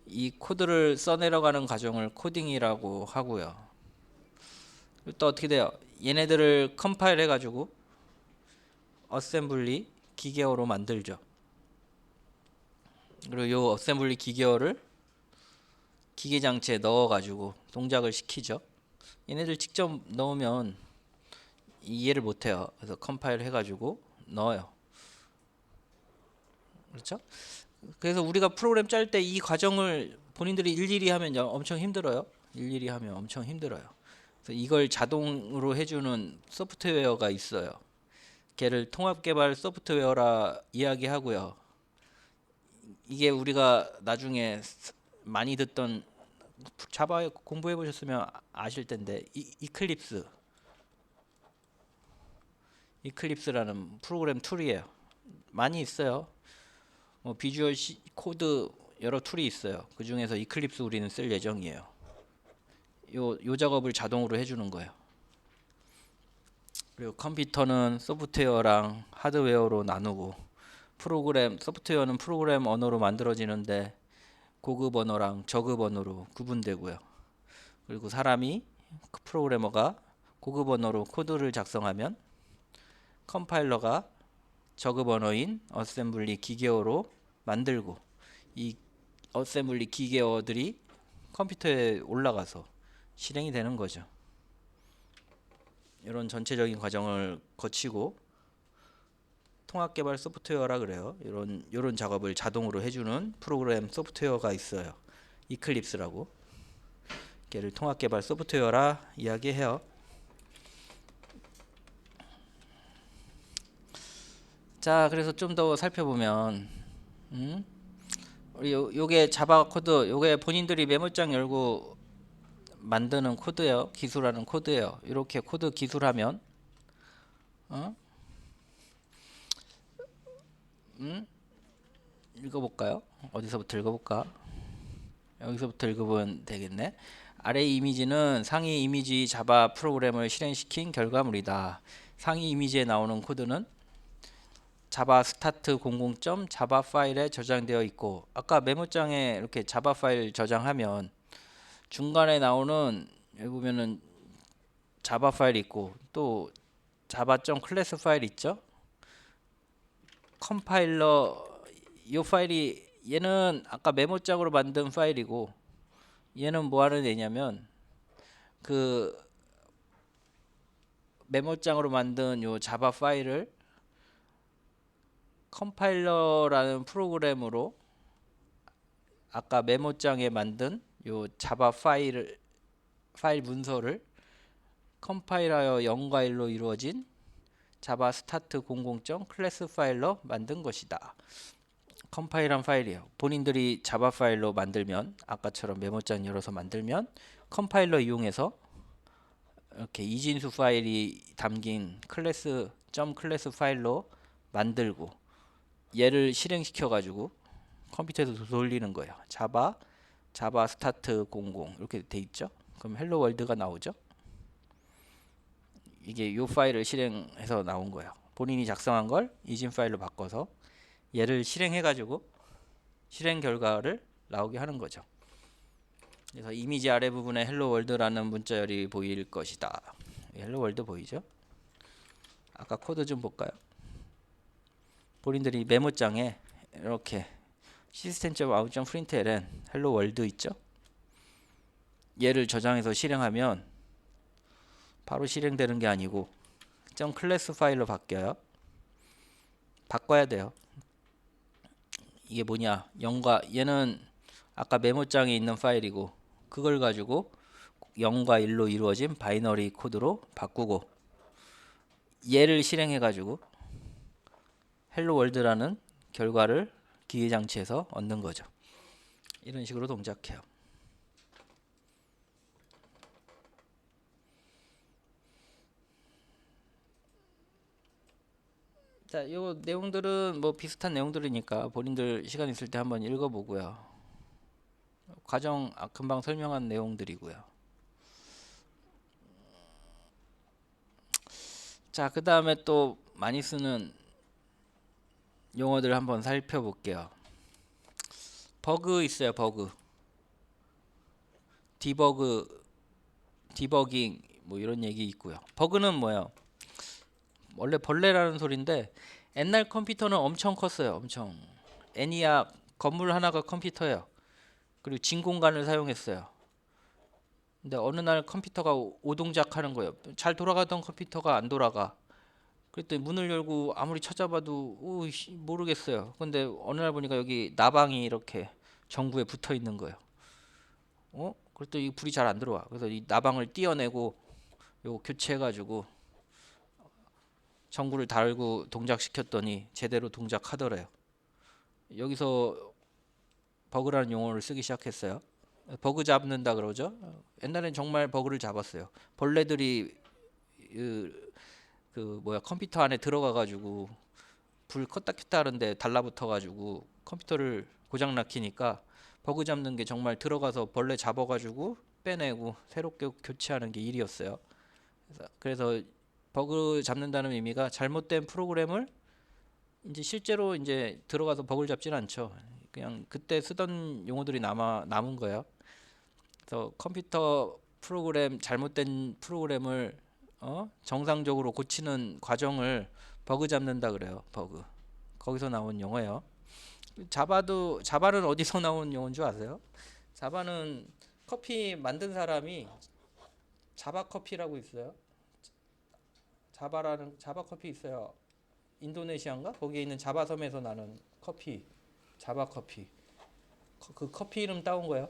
이 코드를 써내려가는 과정을 코딩이라고 하고요. 또 어떻게 돼요? 얘네들을 컴파일 해가지고 어셈블리 기계어로 만들죠. 그리고 이 어셈블리 기계어를 기계 장치에 넣어가지고 동작을 시키죠. 얘네들 직접 넣으면 이해를 못해요. 그래서 컴파일 해가지고 넣어요. 그렇죠? 그래서 우리가 프로그램 짤 때 이 과정을 본인들이 일일이 하면 엄청 힘들어요. 그래서 이걸 자동으로 해주는 소프트웨어가 있어요. 걔를 통합개발 소프트웨어라 이야기하고요. 이게 우리가 나중에 많이 듣던 자바 공부해 보셨으면 아실 텐데 이클립스라는 프로그램 툴이에요. 많이 있어요. 뭐 비주얼 코드 여러 툴이 있어요. 그 중에서 이클립스 우리는 쓸 예정이에요. 요 작업을 자동으로 해주는 거예요. 그리고 컴퓨터는 소프트웨어랑 하드웨어로 나누고 소프트웨어는 프로그램 언어로 만들어지는데 고급 언어랑 저급 언어로 구분되고요. 그리고 프로그래머가 고급 언어로 코드를 작성하면 컴파일러가 저급 언어인 어셈블리 기계어로 만들고 이 어셈블리 기계어들이 컴퓨터에 올라가서 실행이 되는 거죠. 이런 전체적인 과정을 거치고 통합개발 소프트웨어라 그래요. 이런 작업을 자동으로 해주는 프로그램 소프트웨어가 있어요. 이클립스라고. 걔를 통합개발 소프트웨어라 이야기해요. 자, 그래서 좀 더 살펴보면, 요게 자바 코드, 요게 본인들이 메모장 열고 만드는 코드예요. 기술하는 코드예요. 이렇게 코드 기술하면, 어? 읽어볼까요? 어디서부터 읽어볼까? 여기서부터 읽어보면 되겠네. 아래 이미지는 상위 이미지 자바 프로그램을 실행시킨 결과물이다. 상위 이미지에 나오는 코드는 자바 스타트 00점 자바 파일에 저장되어 있고, 아까 메모장에 이렇게 자바 파일 저장하면 중간에 나오는 여기 보면은 자바 파일 있고 또 자바.클래스 파일 있죠. 컴파일러 이 파일이 얘는 아까 메모장으로 만든 파일이고 얘는 뭐 하는 애냐면 그 메모장으로 만든 요 자바 파일을 컴파일러라는 프로그램으로 아까 메모장에 만든 요 자바 파일 문서를 컴파일하여 0과 1로 이루어진 자바 스타트 00점 클래스 파일로 만든 것이다. 컴파일한 파일이에요. 본인들이 자바 파일로 만들면 아까처럼 메모장 열어서 만들면 컴파일러 이용해서 이렇게 이진수 파일이 담긴 클래스 파일로 만들고 얘를 실행시켜 가지고 컴퓨터에서 돌리는 거예요. 자바 스타트 00 이렇게 돼 있죠. 그럼 헬로 월드가 나오죠. 이게 이 파일을 실행해서 나온 거예요. 본인이 작성한 걸 이진 파일로 바꿔서 얘를 실행해 가지고 실행 결과를 나오게 하는 거죠. 그래서 이미지 아래 부분에 헬로 월드라는 문자열이 보일 것이다. 헬로 월드 보이죠? 아까 코드 좀 볼까요? 본인들이 메모장에 이렇게 system.out.println 헬로 월드 있죠? 얘를 저장해서 실행하면 바로 실행되는 게 아니고 .클래스 파일로 바뀌어요. 바꿔야 돼요. 이게 뭐냐? 얘는 아까 메모장에 있는 파일이고 그걸 가지고 0과 1로 이루어진 바이너리 코드로 바꾸고 얘를 실행해 가지고 헬로 월드라는 결과를 기계 장치에서 얻는 거죠. 이런 식으로 동작해요. 자, 요 내용들은 뭐 비슷한 내용들이니까 본인들 시간 있을 때 한번 읽어보고요. 과정 금방 설명한 내용들이고요. 자, 그 다음에 또 많이 쓰는 용어들 한번 살펴볼게요. 버그 있어요. 버그, 디버깅 뭐 이런 얘기 있고요. 버그는 뭐예요? 원래 벌레라는 소리인데 옛날 컴퓨터는 엄청 컸어요. 엄청 애니악 건물 하나가 컴퓨터예요. 그리고 진 공간을 사용했어요. 근데 어느 날 컴퓨터가 오동작하는 거예요. 잘 돌아가던 컴퓨터가 안 돌아가. 그랬더니 문을 열고 아무리 찾아봐도 모르겠어요. 근데 어느 날 보니까 여기 나방이 이렇게 전구에 붙어 있는 거예요. 그랬더니 불이 잘 안 들어와. 그래서 이 나방을 떼어내고 요거 교체해가지고 전구를 달고 동작시켰더니 제대로 동작하더래요. 여기서 버그라는 용어를 쓰기 시작했어요. 버그 잡는다 그러죠. 옛날엔 정말 버그를 잡았어요. 벌레들이 그 뭐야 컴퓨터 안에 들어가 가지고 불 껐다 켰다 하는데 달라붙어 가지고 컴퓨터를 고장 나키니까 버그 잡는 게 정말 들어가서 벌레 잡아 가지고 빼내고 새롭게 교체하는 게 일이었어요. 그래서 버그 잡는다는 의미가 잘못된 프로그램을 이제 실제로 이제 들어가서 버그를 잡지는 않죠. 그냥 그때 쓰던 용어들이 남은 거예요. 그래서 컴퓨터 프로그램 잘못된 프로그램을 정상적으로 고치는 과정을 버그 잡는다 그래요. 버그. 거기서 나온 용어예요. 자바는 어디서 나온 용어인 줄 아세요? 자바는 커피 만든 사람이 자바 커피라고 있어요. 자바 커피 있어요. 인도네시아인가? 거기에 있는 자바 섬에서 나는 커피. 자바 커피. 그 커피 이름 따온 거예요.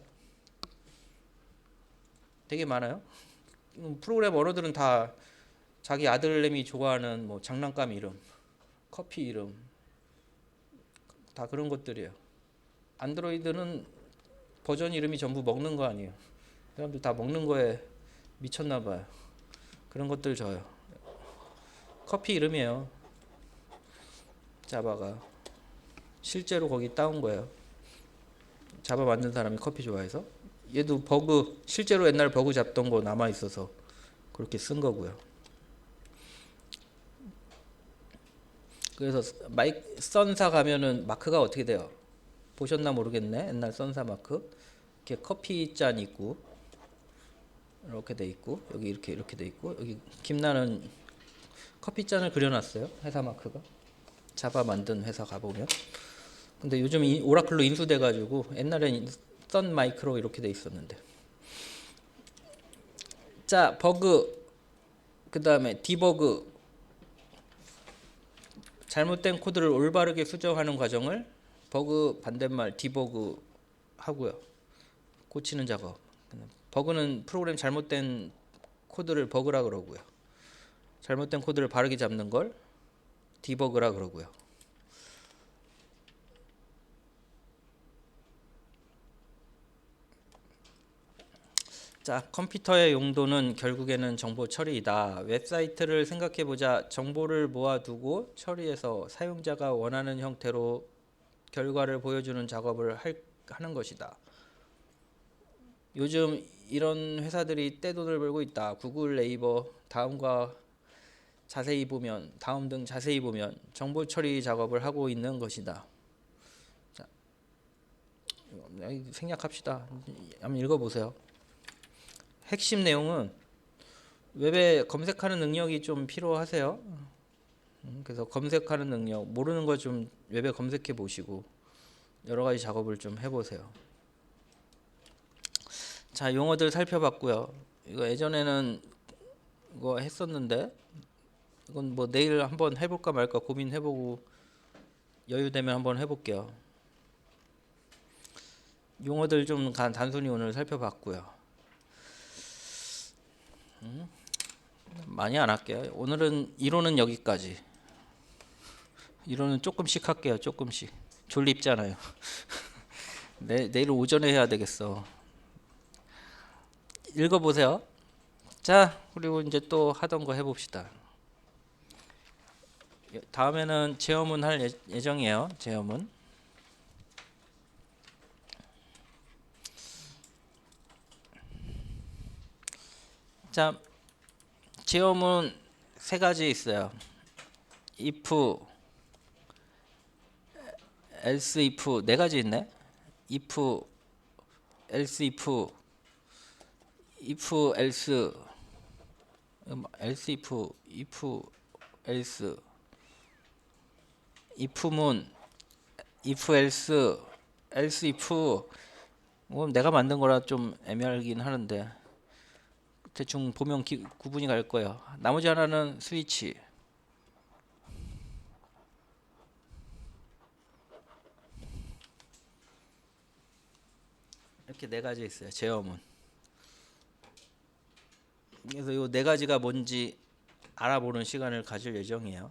되게 많아요. 프로그램 언어들은 다 자기 아들내미 좋아하는 뭐 장난감 이름, 커피 이름 다 그런 것들이에요. 안드로이드는 버전 이름이 전부 먹는 거 아니에요. 사람들 다 먹는 거에 미쳤나 봐요. 그런 것들 줘요. 커피 이름이에요. 자바가 실제로 거기 따온 거예요. 자바 만든 사람이 커피 좋아해서 얘도 버그 실제로 옛날 버그 잡던 거 남아 있어서 그렇게 쓴 거고요. 그래서 썬사 가면은 마크가 어떻게 돼요? 보셨나 모르겠네. 옛날 썬사 마크 이렇게 커피 잔 있고 이렇게 돼 있고 여기 이렇게 돼 있고 여기 김나는 커피 잔을 그려놨어요. 회사 마크가 자바 만든 회사 가보면. 근데 요즘 오라클로 인수돼 가지고 옛날엔 썬 마이크로 이렇게 돼 있었는데. 자, 버그 그다음에 디버그 잘못된 코드를 올바르게 수정하는 과정을 버그 반대말 디버그 하고요. 고치는 작업. 버그는 프로그램 잘못된 코드를 버그라 그러고요. 잘못된 코드를 바르게 잡는 걸 디버그라 그러고요. 자, 컴퓨터의 용도는 결국에는 정보 처리이다. 웹사이트를 생각해 보자. 정보를 모아두고 처리해서 사용자가 원하는 형태로 결과를 보여주는 작업을 하는 것이다. 요즘 이런 회사들이 떼돈을 벌고 있다. 구글, 네이버, 다음 등 자세히 보면 정보 처리 작업을 하고 있는 것이다. 자, 생략합시다. 한번 읽어보세요. 핵심 내용은 웹에 검색하는 능력이 좀 필요하세요. 그래서 검색하는 능력, 모르는 거 좀 웹에 검색해 보시고 여러 가지 작업을 좀 해보세요. 자, 용어들 살펴봤고요. 이거 예전에는 이거 했었는데 이건 뭐 내일 한번 해볼까 말까 고민해보고 여유 되면 한번 해볼게요. 용어들 좀 단순히 오늘 살펴봤고요. 많이 안 할게요. 오늘은 이론은 여기까지. 이론은 조금씩 할게요. 조금씩. 졸립잖아요. 내일 오전에 해야 되겠어. 읽어보세요. 자, 그리고 이제 또 하던 거 해봅시다. 다음에는 체험은 할 예정이에요. 체험은. 자, 체험은 세 가지 있어요. if, else if 네 가지 있네. if, else if, else, if, else, if문, if else, else if. 내가 만든 거라 좀 애매하긴 하는데 대충 보면 구분이 갈 거예요. 나머지 하나는 스위치. 이렇게 네 가지 있어요. 제어문. 그래서 이 네 가지가 뭔지 알아보는 시간을 가질 예정이에요.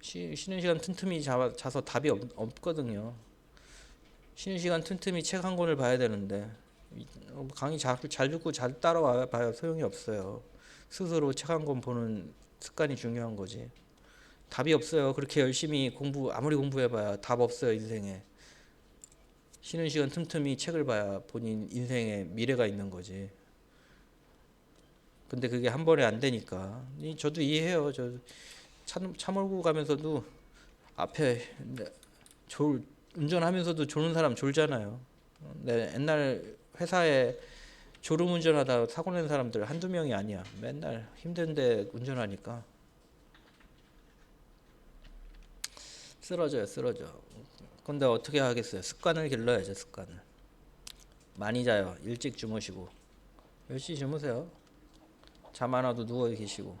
쉬는 시간 틈틈이 자서 답이 없거든요. 쉬는 시간 틈틈이 책 한 권을 봐야 되는데 강의 잘 듣고 잘 따라와 봐야 소용이 없어요. 스스로 책 한 권 보는 습관이 중요한 거지. 답이 없어요. 그렇게 열심히 아무리 공부해봐야 답 없어요, 인생에. 쉬는 시간 틈틈이 책을 봐야 본인 인생에 미래가 있는 거지. 근데 그게 한 번에 안 되니까. 저도 이해해요. 차 몰고 가면서도 앞에 운전하면서도 조는 사람 졸잖아요. 내 옛날 회사에 졸음 운전하다 사고 낸 사람들 한두 명이 아니야. 맨날 힘든데 운전하니까 쓰러져. 근데 어떻게 하겠어요? 습관을 길러야죠, 습관을. 많이 자요. 일찍 주무시고. 10시 주무세요. 잠 안 와도 누워 계시고.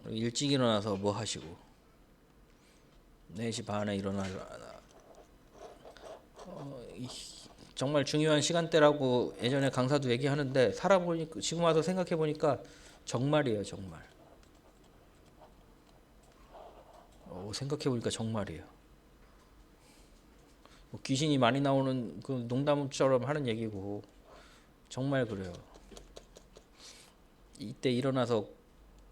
일찍 일어나서 뭐 하시고. 4시 반에 정말 중요한 시간대라고 예전에 강사도 얘기하는데 살아보니까 지금 와서 생각해 보니까 정말이에요, 정말. 생각해 보니까 정말이에요. 귀신이 많이 나오는 그 농담처럼 하는 얘기고 정말 그래요. 이때 일어나서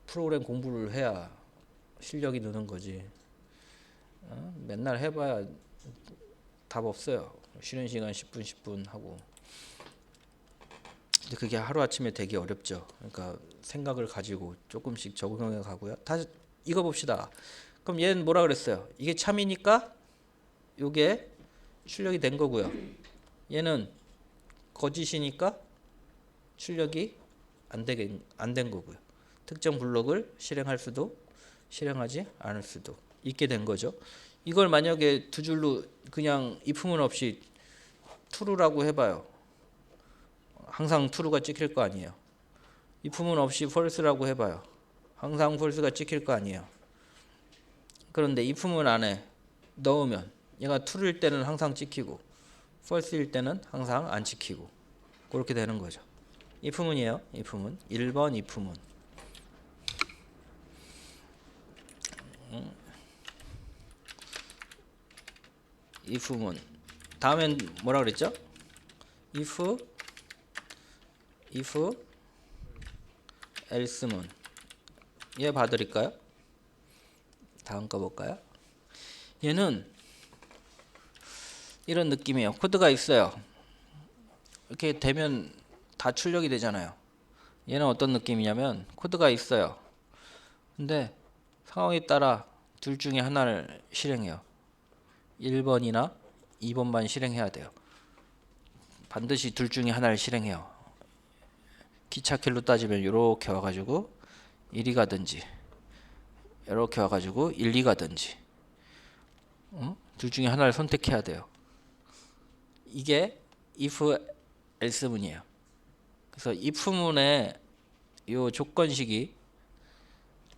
프로그램 공부를 해야 실력이 느는 거지. 맨날 해봐야 답 없어요. 쉬는 시간 10분 하고. 근데 그게 하루아침에 되게 어렵죠. 그러니까 생각을 가지고 조금씩 적응해 가고요. 다시 이거 봅시다. 그럼 얘는 뭐라 그랬어요? 이게 참이니까 요게 출력이 된 거고요. 얘는 거짓이니까 출력이 안 된 거고요. 특정 블록을 실행할 수도 실행하지 않을 수도 있게 된 거죠. 이걸 만약에 두 줄로 그냥 if문 없이 true라고 해봐요. 항상 true가 찍힐 거 아니에요. if문 없이 false라고 해봐요. 항상 false가 찍힐 거 아니에요. 그런데 if문 안에 넣으면 얘가 true일 때는 항상 찍히고 false일 때는 항상 안 찍히고 그렇게 되는 거죠. if문이에요. if문 1번 if문. if문 다음엔 뭐라 그랬죠? if else문. 얘 봐드릴까요? 다음 거 볼까요? 얘는 이런 느낌이에요. 코드가 있어요. 이렇게 되면 다 출력이 되잖아요. 얘는 어떤 느낌이냐면 코드가 있어요. 근데 상황에 따라 둘 중에 하나를 실행해요. 1번이나 2번만 실행해야 돼요. 반드시 둘 중에 하나를 실행해요. 기차길로 따지면 이렇게 와가지고 1이 가든지 이렇게 와가지고 1, 2 가든지 둘 중에 하나를 선택해야 돼요. 이게 if else문이에요. 그래서 if문의 이 조건식이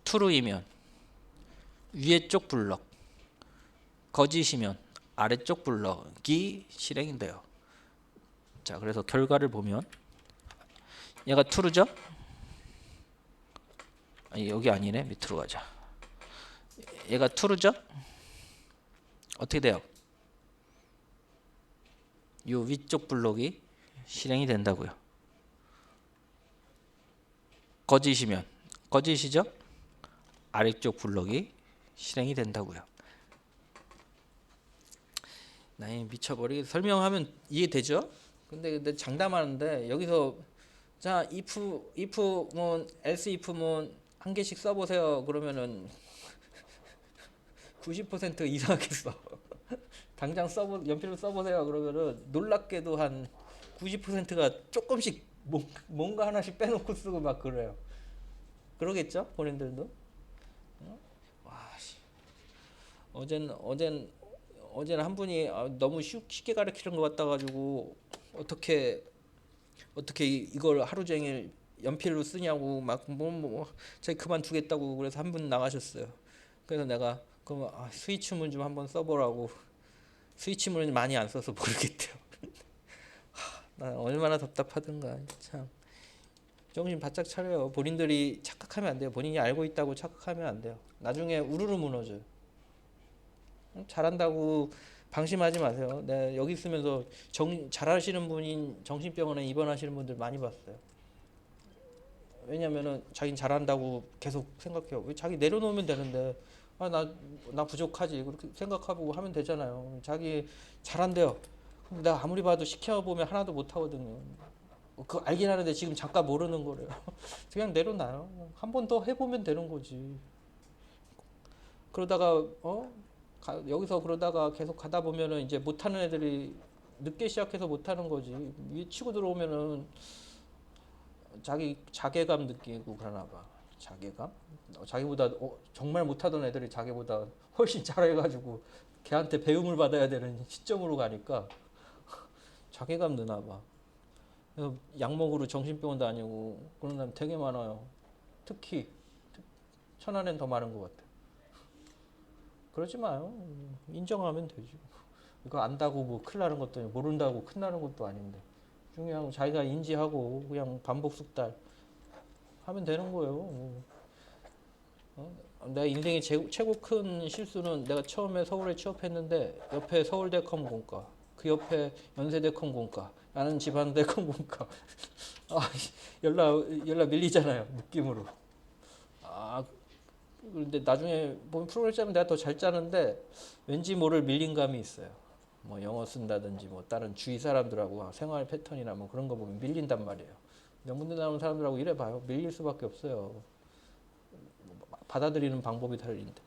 true이면 위에 쪽 블럭, 거짓이면 아래쪽 블럭이 실행이 돼요. 자, 그래서 결과를 보면 얘가 true죠? 아니, 여기 아니네. 밑으로 가자. 얘가 true죠? 어떻게 돼요? 이 위쪽 블록이 실행이 된다고요. 거짓이면 거짓이죠? 아래쪽 블록이 실행이 된다고요. 나이 미쳐버리게 설명하면 이해되죠? 근데 장담하는데 여기서 자 if문 else if문 한 개씩 써보세요. 그러면은 90% 이상하게 써. 당장 연필로 써보세요. 그러면은 놀랍게도 한 90%가 조금씩 뭔가 하나씩 빼놓고 쓰고 막 그래요. 그러겠죠? 본인들도. 와, 어젠 한 분이 너무 쉽게 가르치는 것 같다 가지고 어떻게 이걸 하루 종일 연필로 쓰냐고 막 자기 그만두겠다고 그래서 한 분 나가셨어요. 그래서 내가 그럼 스위치문 좀 한번 써보라고. 스위치문은 많이 안 써서 모르겠대요. 나 얼마나 답답하던가 참. 정신 바짝 차려요. 본인들이 착각하면 안 돼요. 본인이 알고 있다고 착각하면 안 돼요. 나중에 우르르 무너져요. 잘한다고 방심하지 마세요. 네, 여기 있으면서 잘하시는 분인 정신병원에 입원하시는 분들 많이 봤어요. 왜냐면은 자기는 잘한다고 계속 생각해요. 왜 자기 내려놓으면 되는데 나 부족하지 그렇게 생각하고 하면 되잖아요. 자기 잘한대요. 근데 내가 아무리 봐도 시켜보면 하나도 못하거든요. 그 알긴 하는데 지금 잠깐 모르는 거래요. 그냥 내려놔요. 한 번 더 해보면 되는 거지. 그러다가 여기서 그러다가 계속 가다 보면은 이제 못하는 애들이 늦게 시작해서 못하는 거지. 위에 치고 들어오면은 자기 자괴감 느끼고 그러나 봐. 자괴감? 자기보다 정말 못하던 애들이 자기보다 훨씬 잘해가지고 걔한테 배움을 받아야 되는 시점으로 가니까 자괴감 드나 봐. 그래서 약먹으로 정신병원 다니고 그런 사람 되게 많아요. 특히 천안엔 더 많은 것 같아. 그러지 마요. 인정하면 되지. 이거 안다고 뭐 큰일 나는 것도 아니고 모른다고 큰일 나는 것도 아닌데 중요한 건 자기가 인지하고 그냥 반복 숙달 하면 되는 거예요. 내 인생의 최고 큰 실수는 내가 처음에 서울에 취업했는데 옆에 서울대 컴공과 그 옆에 연세대 컴공과 나는 집안대 컴공과 연락 밀리잖아요. 느낌으로. 그런데 나중에 보면 프로그램 짜면 내가 더 잘 짜는데 왠지 모를 밀림감이 있어요. 뭐 영어 쓴다든지 뭐 다른 주위 사람들하고 생활 패턴이나 뭐 그런 거 보면 밀린단 말이에요. 명문대 나오는 사람들하고 일해봐요. 밀릴 수밖에 없어요. 받아들이는 방법이 다른데.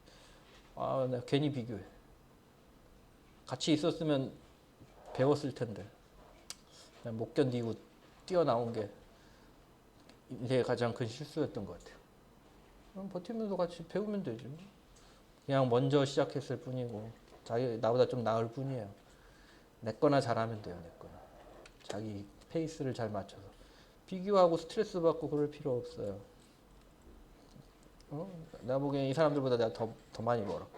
내가 괜히 비교해. 같이 있었으면 배웠을 텐데. 그냥 못 견디고 뛰어나온 게 인생의 가장 큰 실수였던 것 같아요. 그럼 버티면서 같이 배우면 되죠. 그냥 먼저 시작했을 뿐이고 자기 나보다 좀 나을 뿐이에요. 내 거나 잘하면 돼요. 내 거나. 자기 페이스를 잘 맞춰서. 비교하고 스트레스 받고 그럴 필요 없어요. 내가 보기엔 이 사람들보다 내가 더 많이 벌어.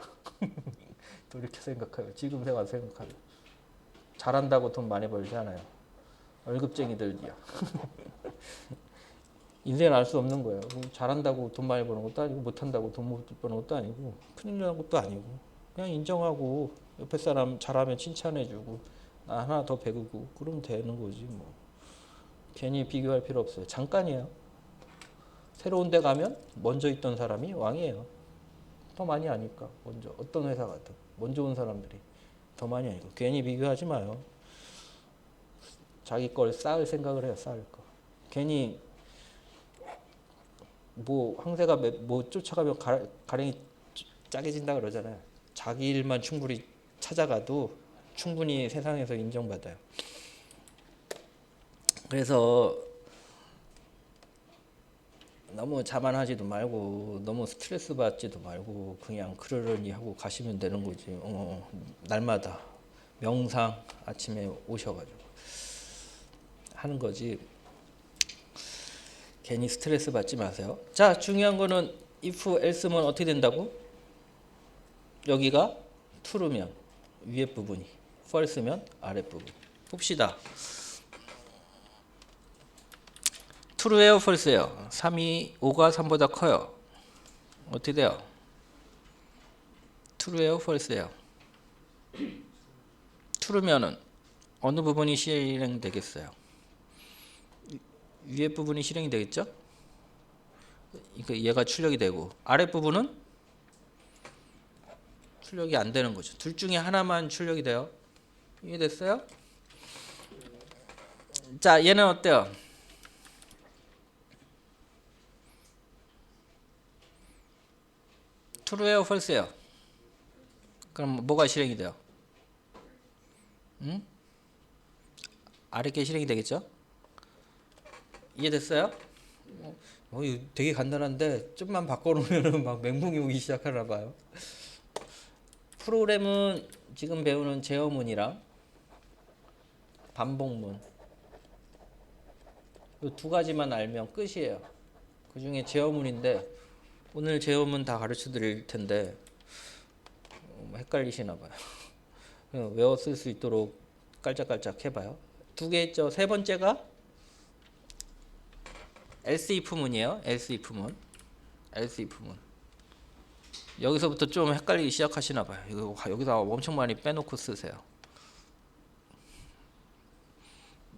또 이렇게 생각해요. 지금 생각 생각하면. 잘한다고 돈 많이 벌지 않아요. 월급쟁이들이야. 인생을 알 수 없는 거예요. 잘한다고 돈 많이 버는 것도 아니고 못한다고 돈 못 버는 것도 아니고 큰일 나는 것도 아니고 그냥 인정하고 옆에 사람 잘하면 칭찬해주고 나 하나 더 배우고 그러면 되는 거지 뭐. 괜히 비교할 필요 없어요. 잠깐이에요. 새로운 데 가면 먼저 있던 사람이 왕이에요. 더 많이 아니까. 먼저 어떤 회사 같은 먼저 온 사람들이 더 많이 아니까. 괜히 비교하지 마요. 자기 걸 쌓을 생각을 해요. 쌓을 거. 괜히 뭐 황새가 뭐 쫓아가면 가랭이 짜게진다 그러잖아요. 자기 일만 충분히 찾아가도 충분히 세상에서 인정받아요. 그래서 너무 자만하지도 말고 너무 스트레스 받지도 말고 그냥 그러려니 하고 가시면 되는 거지. 날마다 명상 아침에 오셔가지고 하는 거지. 괜히 스트레스 받지 마세요. 자, 중요한 거는 if else면 어떻게 된다고? 여기가 true면 위에 부분이, false면 아래 부분. 봅시다. true예요, false예요? 3이 5가 3보다 커요. 어떻게 돼요? true예요, false예요? true면은 어느 부분이 실행되겠어요? 위에 부분이 실행이 되겠죠? 얘가 출력이 되고 아래 부분은 출력이 안 되는 거죠. 둘 중에 하나만 출력이 돼요. 이해됐어요? 자, 얘는 어때요? true예요, false예요? 그럼 뭐가 실행이 돼요? 아래 게 실행이 되겠죠? 이해됐어요? 이거 되게 간단한데 좀만 바꿔놓으면 막 멘붕이 오기 시작하나 봐요. 프로그램은 지금 배우는 제어문이랑 반복문 이 두 가지만 알면 끝이에요. 그 중에 제어문인데 오늘 제어문 다 가르쳐 드릴 텐데 헷갈리시나 봐요. 외워 쓸 수 있도록 깔짝깔짝 해봐요. 두 개 있죠. 세 번째가 else if문이에요. else if문. else if문. 여기서부터 좀 헷갈리기 시작하시나 봐요. 이거 여기다 엄청 많이 빼놓고 쓰세요.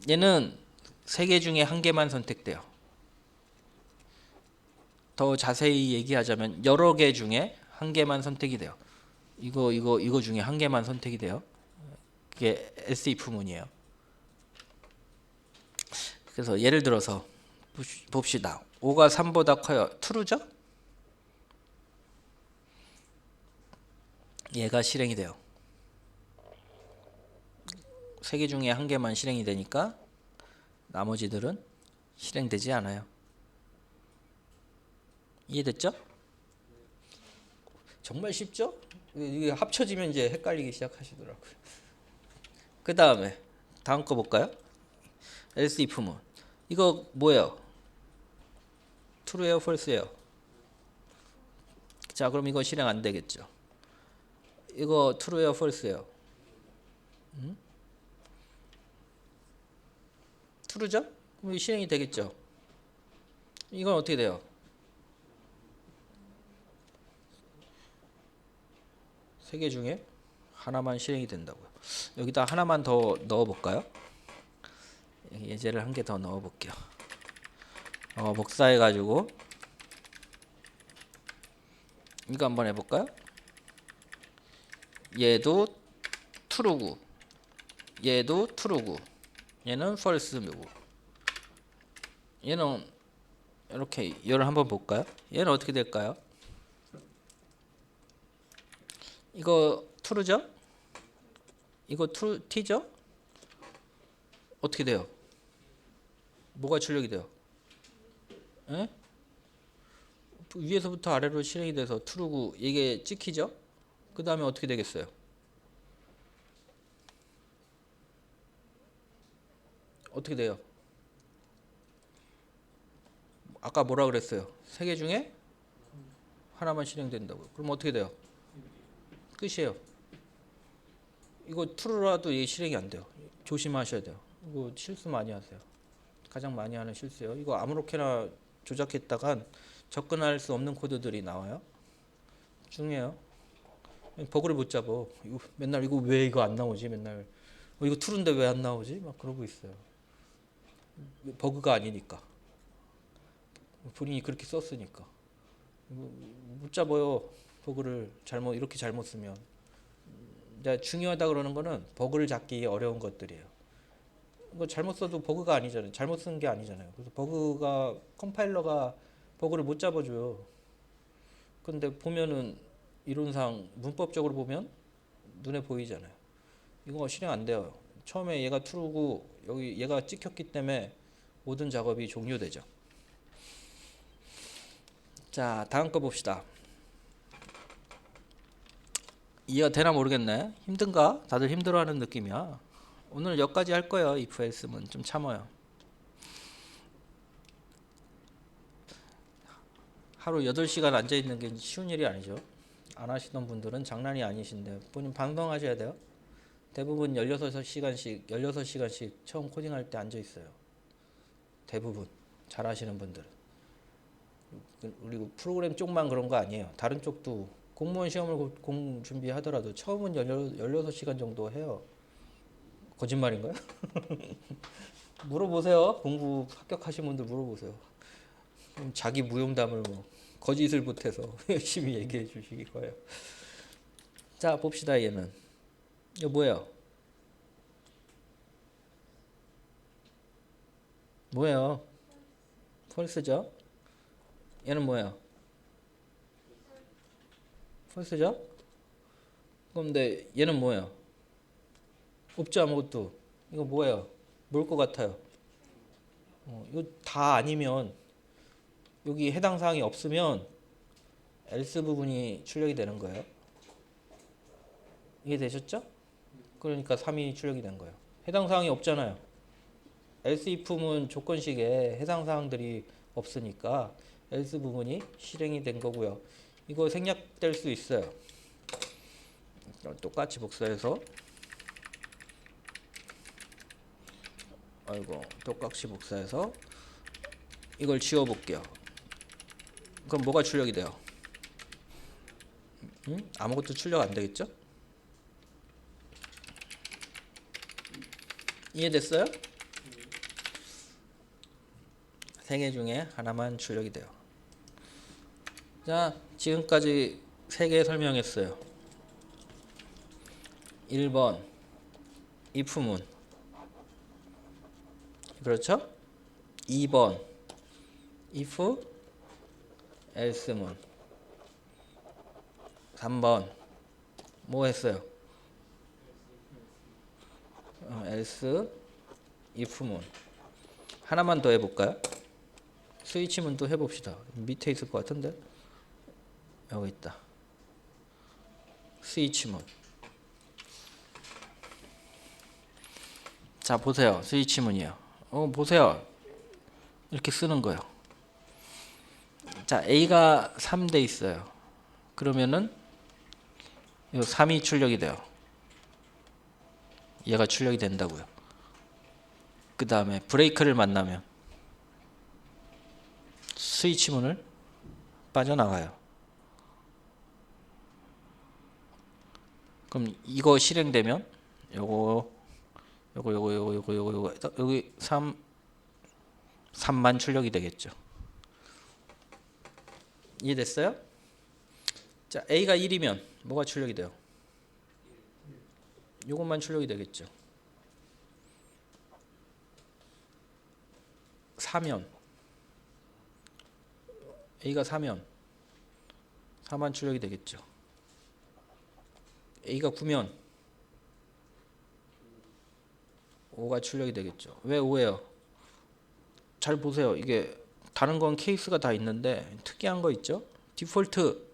얘는 3개 중에 한 개만 선택돼요. 더 자세히 얘기하자면 여러 개 중에 한 개만 선택이 돼요. 이거 중에 한 개만 선택이 돼요. 그게 else if문이에요. 그래서 예를 들어서 봅시다. 5가 3보다 커요. true죠? 얘가 실행이 돼요. 3개 중에 한 개만 실행이 되니까 나머지들은 실행되지 않아요. 이해됐죠? 정말 쉽죠? 이게 합쳐지면 이제 헷갈리기 시작하시더라고요. 그 다음에 다음 거 볼까요? else if문. 이거 뭐예요? true예요, false예요? 자, 그럼 이거 실행 안 되겠죠. 이거 true예요, false예요? true죠? 그럼 실행이 되겠죠. 이건 어떻게 돼요? 3개 중에 하나만 실행이 된다고요. 여기다 하나만 더 넣어 볼까요? 예제를 한 개 더 넣어 볼게요. 복사해 가지고 이거 한번 해볼까요? 얘도 true고 얘도 true고 얘는 false고 얘는 이렇게 얘를 한번 볼까요? 얘는 어떻게 될까요? 이거 true죠? 이거 t죠? 어떻게 돼요? 뭐가 출력이 돼요? 에? 위에서부터 아래로 실행이 돼서 true고 이게 찍히죠? 그 다음에 어떻게 되겠어요? 어떻게 돼요? 아까 뭐라 그랬어요? 3개 중에 하나만 실행된다고요. 그럼 어떻게 돼요? 끝이에요. 이거 true라도 이게 실행이 안 돼요. 조심하셔야 돼요. 이거 실수 많이 하세요. 가장 많이 하는 실수예요. 이거 아무렇게나 조작했다간 접근할 수 없는 코드들이 나와요. 중요해요. 버그를 못 잡어. 이거 맨날 이거 왜 이거 안 나오지? 맨날 이거 true인데 왜 안 나오지? 막 그러고 있어요. 버그가 아니니까. 본인이 그렇게 썼으니까. 못 잡아요. 버그를 이렇게 잘못 쓰면. 이제 중요하다 그러는 거는 버그를 잡기 어려운 것들이에요. 이거 잘못 써도 버그가 아니잖아요. 잘못 쓴 게 아니잖아요. 그래서 컴파일러가 버그를 못 잡아줘요. 근데 보면은 이론상 문법적으로 보면 눈에 보이잖아요. 이거 실행 안 돼요. 처음에 얘가 true고 여기 얘가 찍혔기 때문에 모든 작업이 종료되죠. 자, 다음 거 봅시다. 이해가 되나 모르겠네. 힘든가? 다들 힘들어하는 느낌이야. 오늘 여기까지 할 거예요. if else면 좀 참아요. 하루 8시간 앉아 있는 게 쉬운 일이 아니죠. 안 하시던 분들은 장난이 아니신데 본인 반성하셔야 돼요. 대부분 16시간씩 처음 코딩할 때 앉아 있어요. 대부분 잘 하시는 분들은. 그리고 프로그램 쪽만 그런 거 아니에요. 다른 쪽도 공무원 시험을 준비하더라도 처음은 16시간 정도 해요. 거짓말인가요? 물어보세요. 공부 합격하신 분들 물어보세요. 자기 무용담을 거짓을 못해서 열심히 얘기해 주시기 거예요. 자, 봅시다. 얘는 이거 뭐예요? 뭐예요? 펄스죠? 얘는 뭐예요? 펄스죠? 그런데 얘는 뭐예요? 없죠, 아무것도. 이거 뭐예요? 뭘 것 같아요? 이거 다 아니면 여기 해당 사항이 없으면 else 부분이 출력이 되는 거예요. 이해되셨죠? 그러니까 3이 출력이 된 거예요. 해당 사항이 없잖아요. else if문 조건식에 해당 사항들이 없으니까 else 부분이 실행이 된 거고요. 이거 생략될 수 있어요. 똑같이 복사해서 똑같이 복사해서 이걸 지워볼게요. 그럼 뭐가 출력이 돼요? 아무것도 출력 안 되겠죠? 이해됐어요? 세 개 중에 하나만 출력이 돼요. 자, 지금까지 세 개 설명했어요. 1번 if문, 그렇죠? 2번 if else문, 3번 뭐 했어요? else if문. 하나만 더 해볼까요? 스위치문 또 해봅시다. 밑에 있을 것 같은데 여기 있다. 스위치문. 자, 보세요. 스위치문이요. 보세요. 이렇게 쓰는 거예요. 자, A가 3돼 있어요. 그러면은 이 3이 출력이 돼요. 얘가 출력이 된다고요. 그 다음에 브레이크를 만나면 스위치문을 빠져나가요. 그럼 이거 실행되면 요거 여기 3만 출력이 되겠죠. 이해됐어요? 자, A가 1이면 뭐가 출력이 돼요? 요것만 출력이 되겠죠. 4면 A가 4면 4만 출력이 되겠죠. A가 9면 5가 출력이 되겠죠. 왜 5예요? 잘 보세요. 이게 다른 건 케이스가 다 있는데 특이한 거 있죠? 디폴트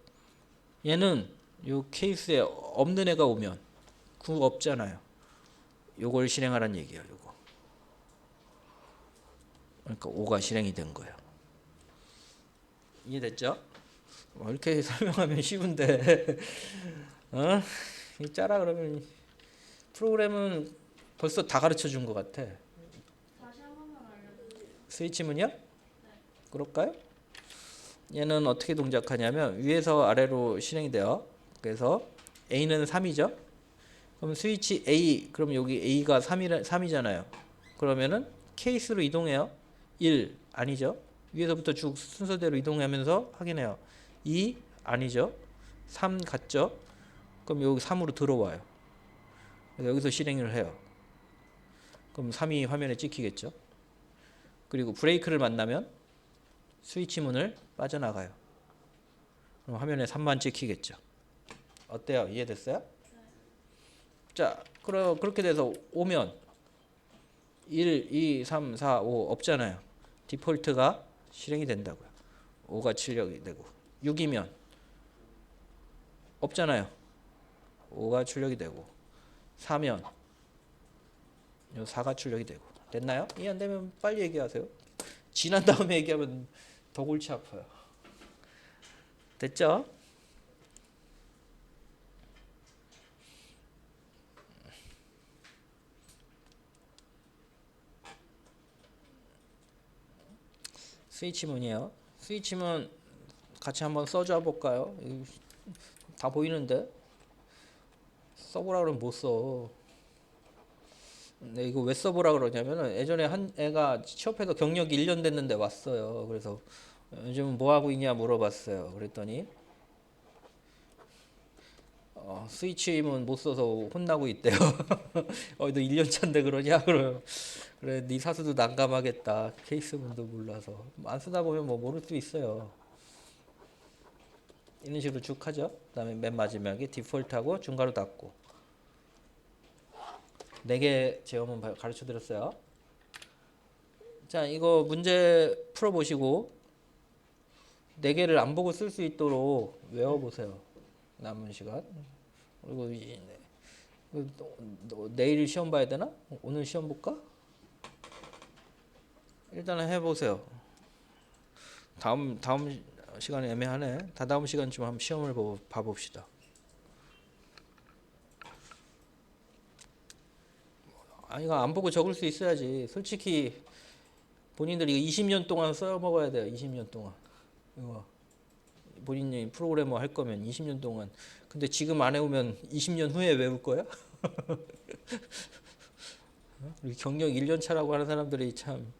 얘는 요 케이스에 없는 애가 오면 9 없잖아요. 요걸 실행하라는 얘기예요. 요거. 그러니까 5가 실행이 된 거예요. 이해됐죠? 이렇게 설명하면 쉬운데 짜라 그러면 프로그램은 벌써 다 가르쳐 준 것 같아. 다시 한 번만 알려주세요. 스위치문이요? 네. 그럴까요? 얘는 어떻게 동작하냐면 위에서 아래로 실행이 돼요. 그래서 A는 3이죠. 그럼 스위치 A, 그럼 여기 A가 3이잖아요. 그러면은 케이스로 이동해요. 1 아니죠. 위에서부터 쭉 순서대로 이동하면서 확인해요. 2 아니죠. 3 같죠. 그럼 여기 3으로 들어와요. 여기서 실행을 해요. 그럼 3이 화면에 찍히겠죠. 그리고 브레이크를 만나면 스위치 문을 빠져나가요. 그럼 화면에 3만 찍히겠죠. 어때요? 이해됐어요? 자, 그렇게 돼서 오면 1, 2, 3, 4, 5 없잖아요. 디폴트가 실행이 된다고요. 5가 출력이 되고 6이면 없잖아요. 5가 출력이 되고 4면 4가 출력이 되고. 됐나요? 이해 안 되면 빨리 얘기하세요. 지난 다음에 얘기하면 더 골치 아파요. 됐죠? 스위치문이에요. 스위치문 같이 한번 써줘 볼까요? 다 보이는데 써보라 그러면 못 써. 근데 이거 왜 써보라 그러냐면은 예전에 한 애가 취업해서 경력이 1년 됐는데 왔어요. 그래서 요즘 뭐 하고 있냐 물어봤어요. 그랬더니 스위치문 못 써서 혼나고 있대요. 너 1년 차인데 그러냐? 그래, 네 사수도 난감하겠다. 케이스문도 몰라서. 안 쓰다 보면 뭐 모를 수 있어요. 이런 식으로 쭉 하죠. 그다음에 맨 마지막에 디폴트하고 중괄호 닫고. 4개 제어문 가르쳐 드렸어요. 자, 이거 문제 풀어 보시고 4개를 안 보고 쓸 수 있도록 외워 보세요. 남은 시간. 그리고 내일 시험 봐야 되나? 오늘 시험 볼까? 일단은 해 보세요. 다음 시간에 애매하네. 다다음 시간쯤 한번 시험을 봐 봅시다. 이거 안 보고 적을 수 있어야지. 솔직히 본인들이 이거 20년 동안 써먹어야 돼요. 20년 동안. 이거 본인이 프로그래머 할 거면 20년 동안. 근데 지금 안 해오면 20년 후에 외울 거야? 우리 경력 1년 차라고 하는 사람들이 참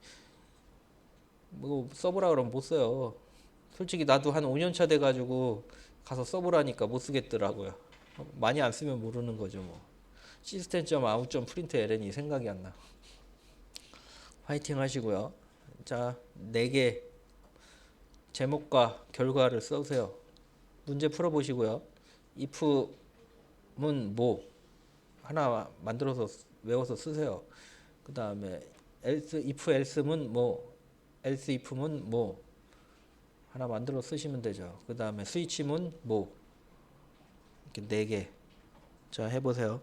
뭐 써보라 그러면 못 써요. 솔직히 나도 한 5년 차 돼가지고 가서 써보라니까 못 쓰겠더라고요. 많이 안 쓰면 모르는 거죠 뭐. system.out.println이 생각이 안 나. 화이팅 하시고요. 자, 4개 제목과 결과를 써보세요. 문제 풀어보시고요. if는 뭐 하나 만들어서 외워서 쓰세요. 그 다음에 else, if else면 뭐, else if면 뭐 하나 만들어 쓰시면 되죠. 그 다음에 스위치문 뭐 이렇게 4개. 자, 해보세요.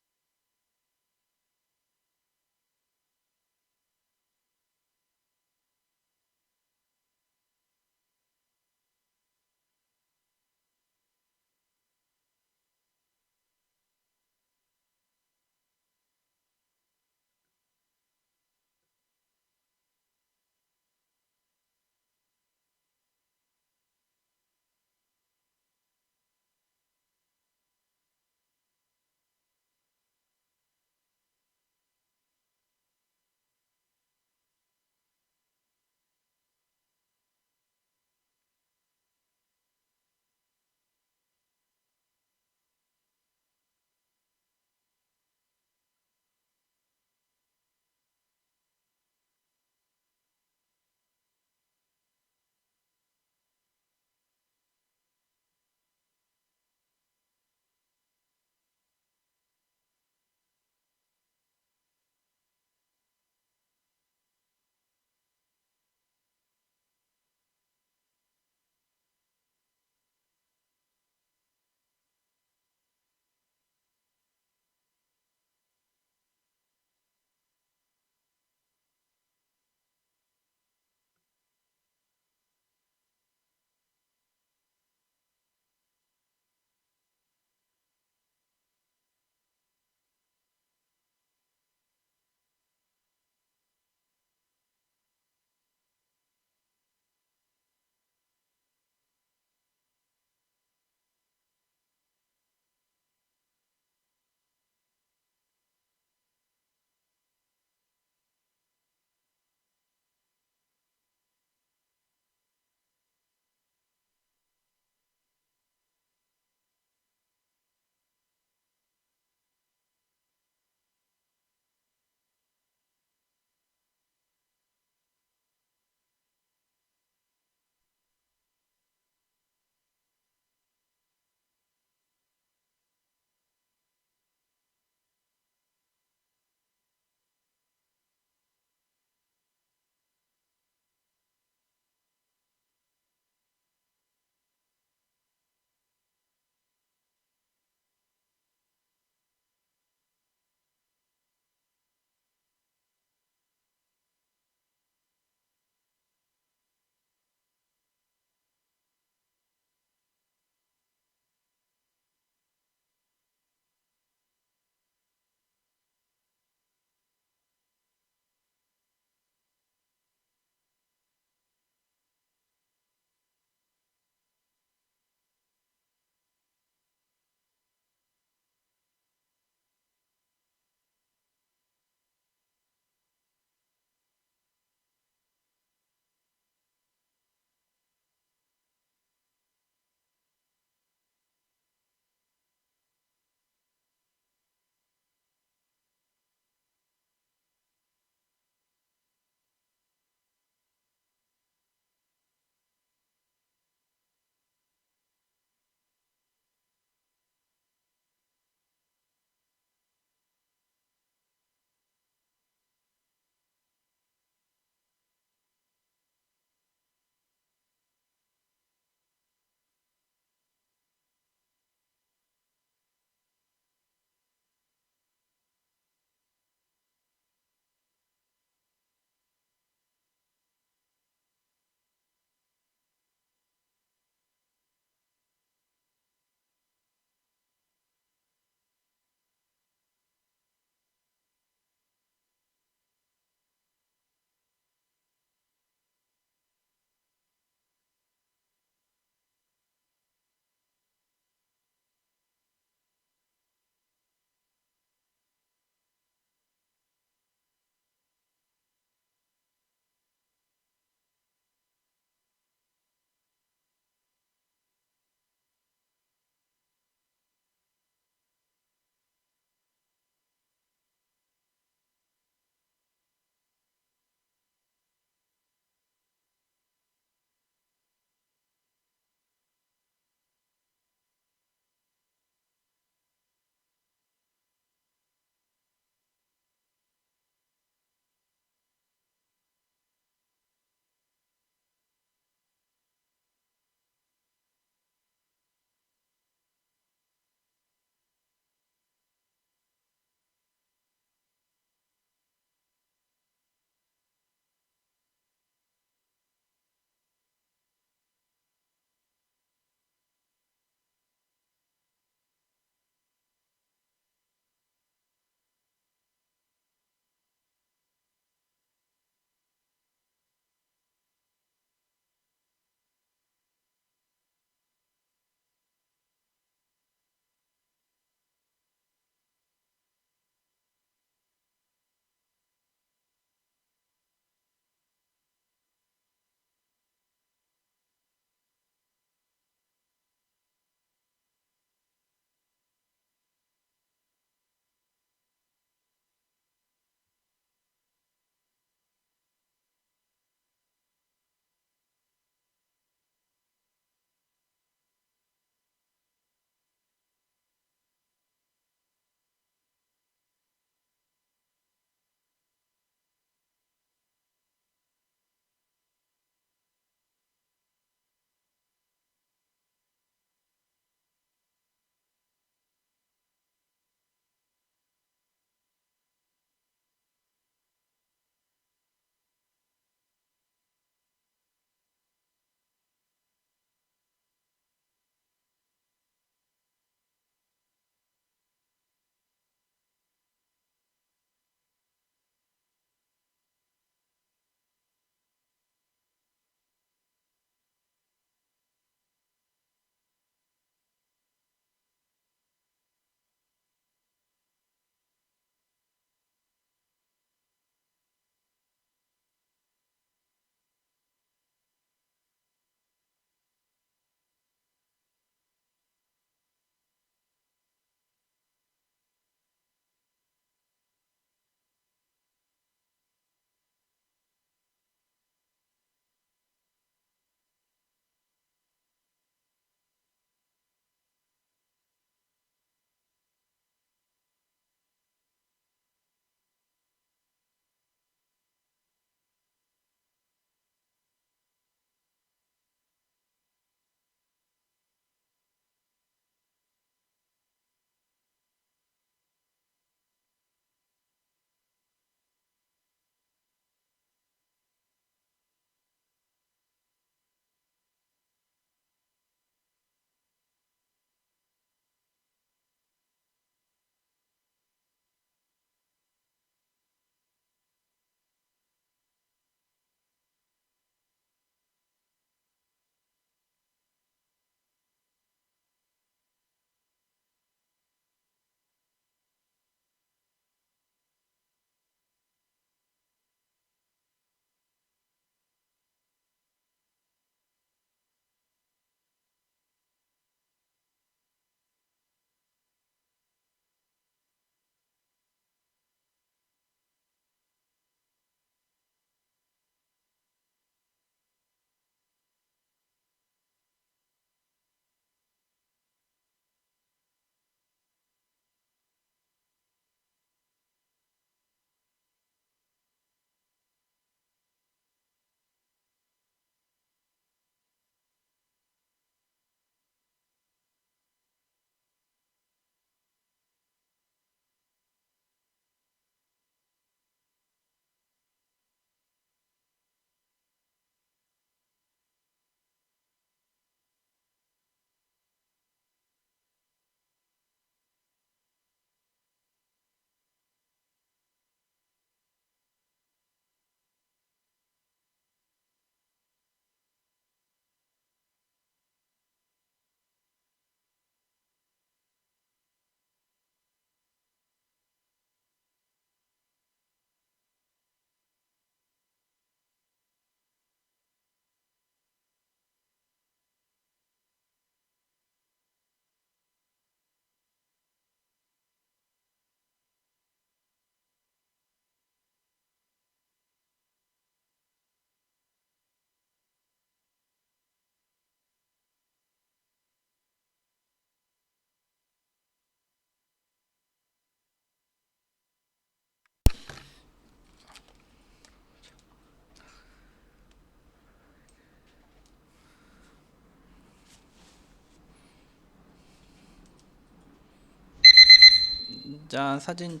자, 사진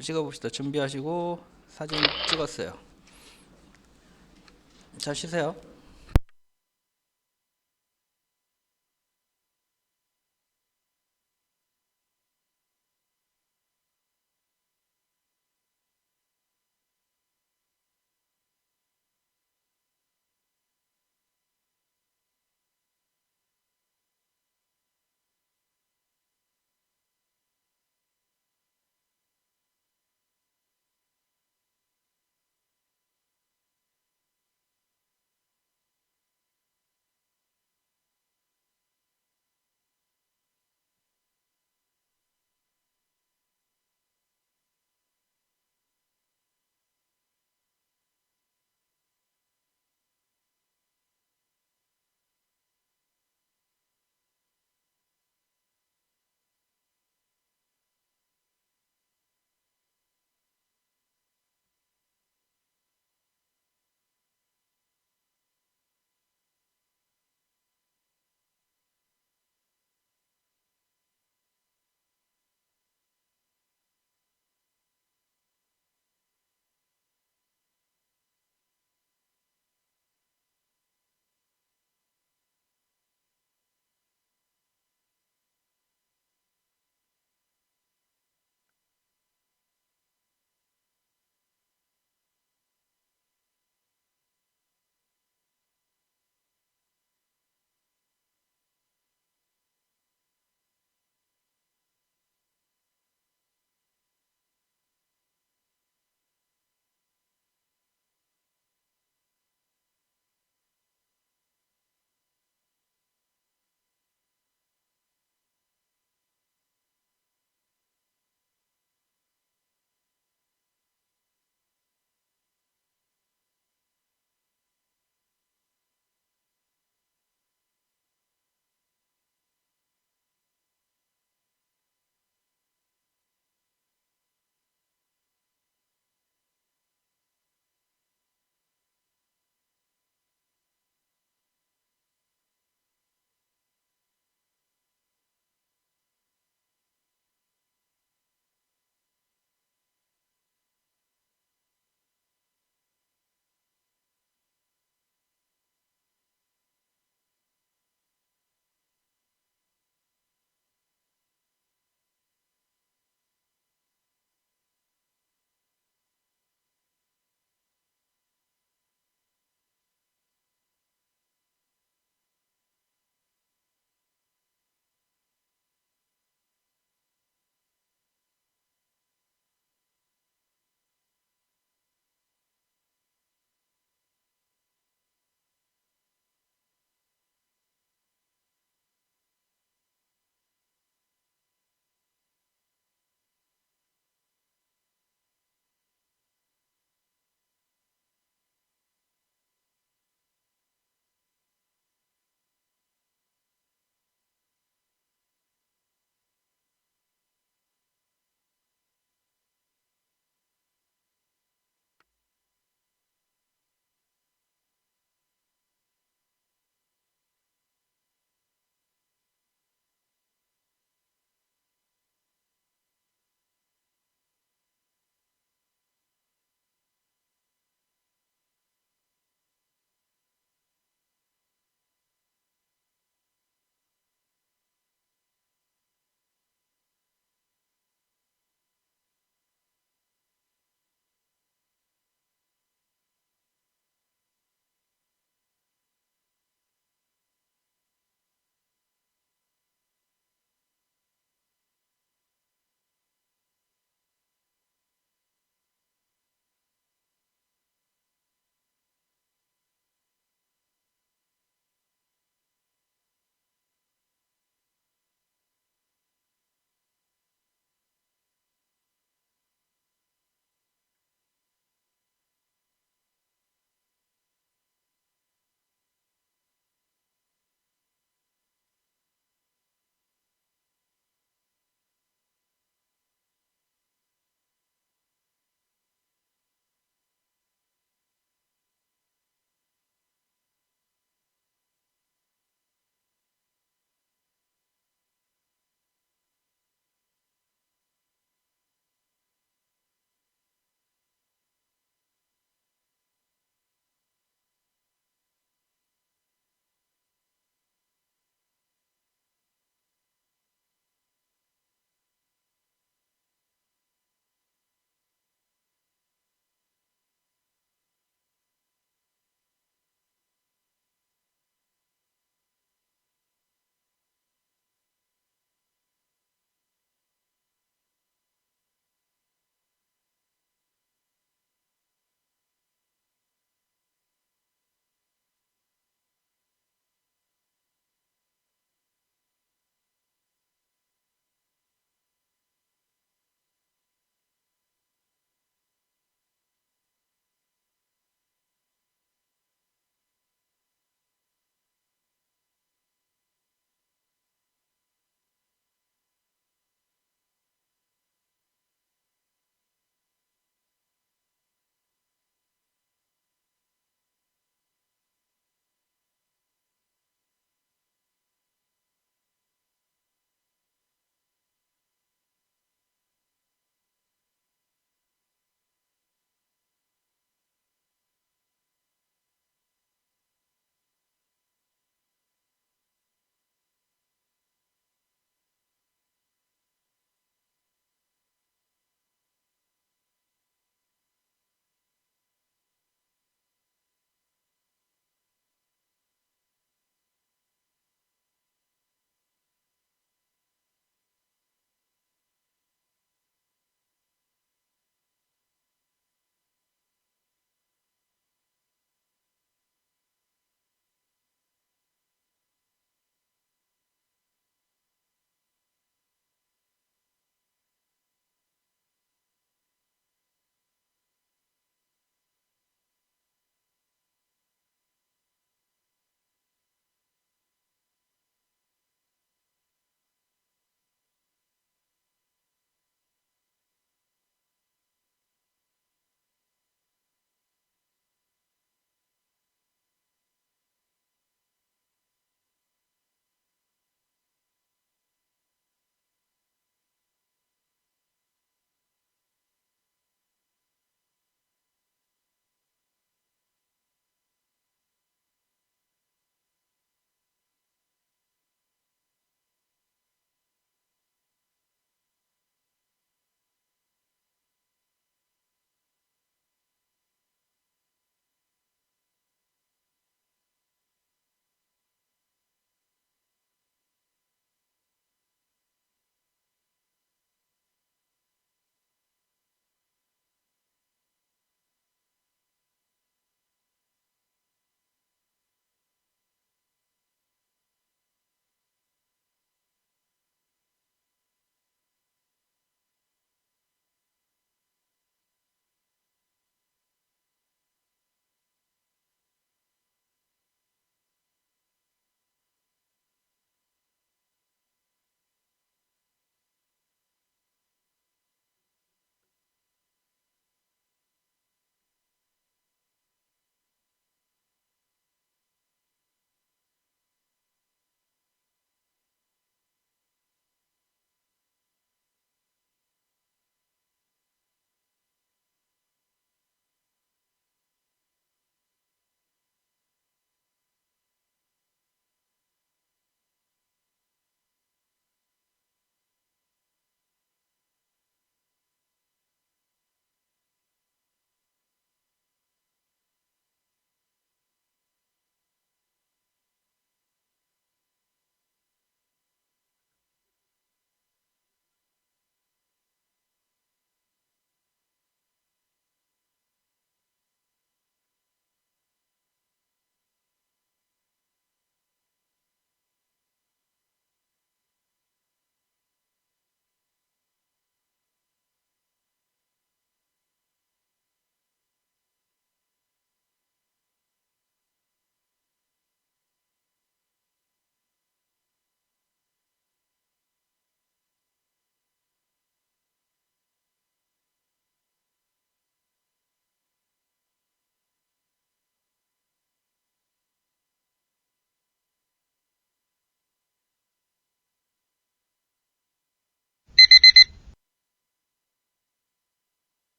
찍어봅시다. 준비하시고 사진 찍었어요. 자, 쉬세요.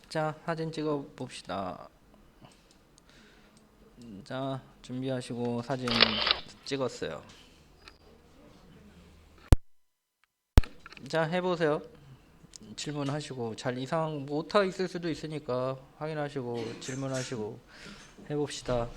자, 사진 찍어 봅시다. 자, 준비하시고 사진 찍었어요. 자, 해보세요. 질문하시고 잘 이상 못하 있을 수도 있으니까 확인하시고 질문하시고 해봅시다.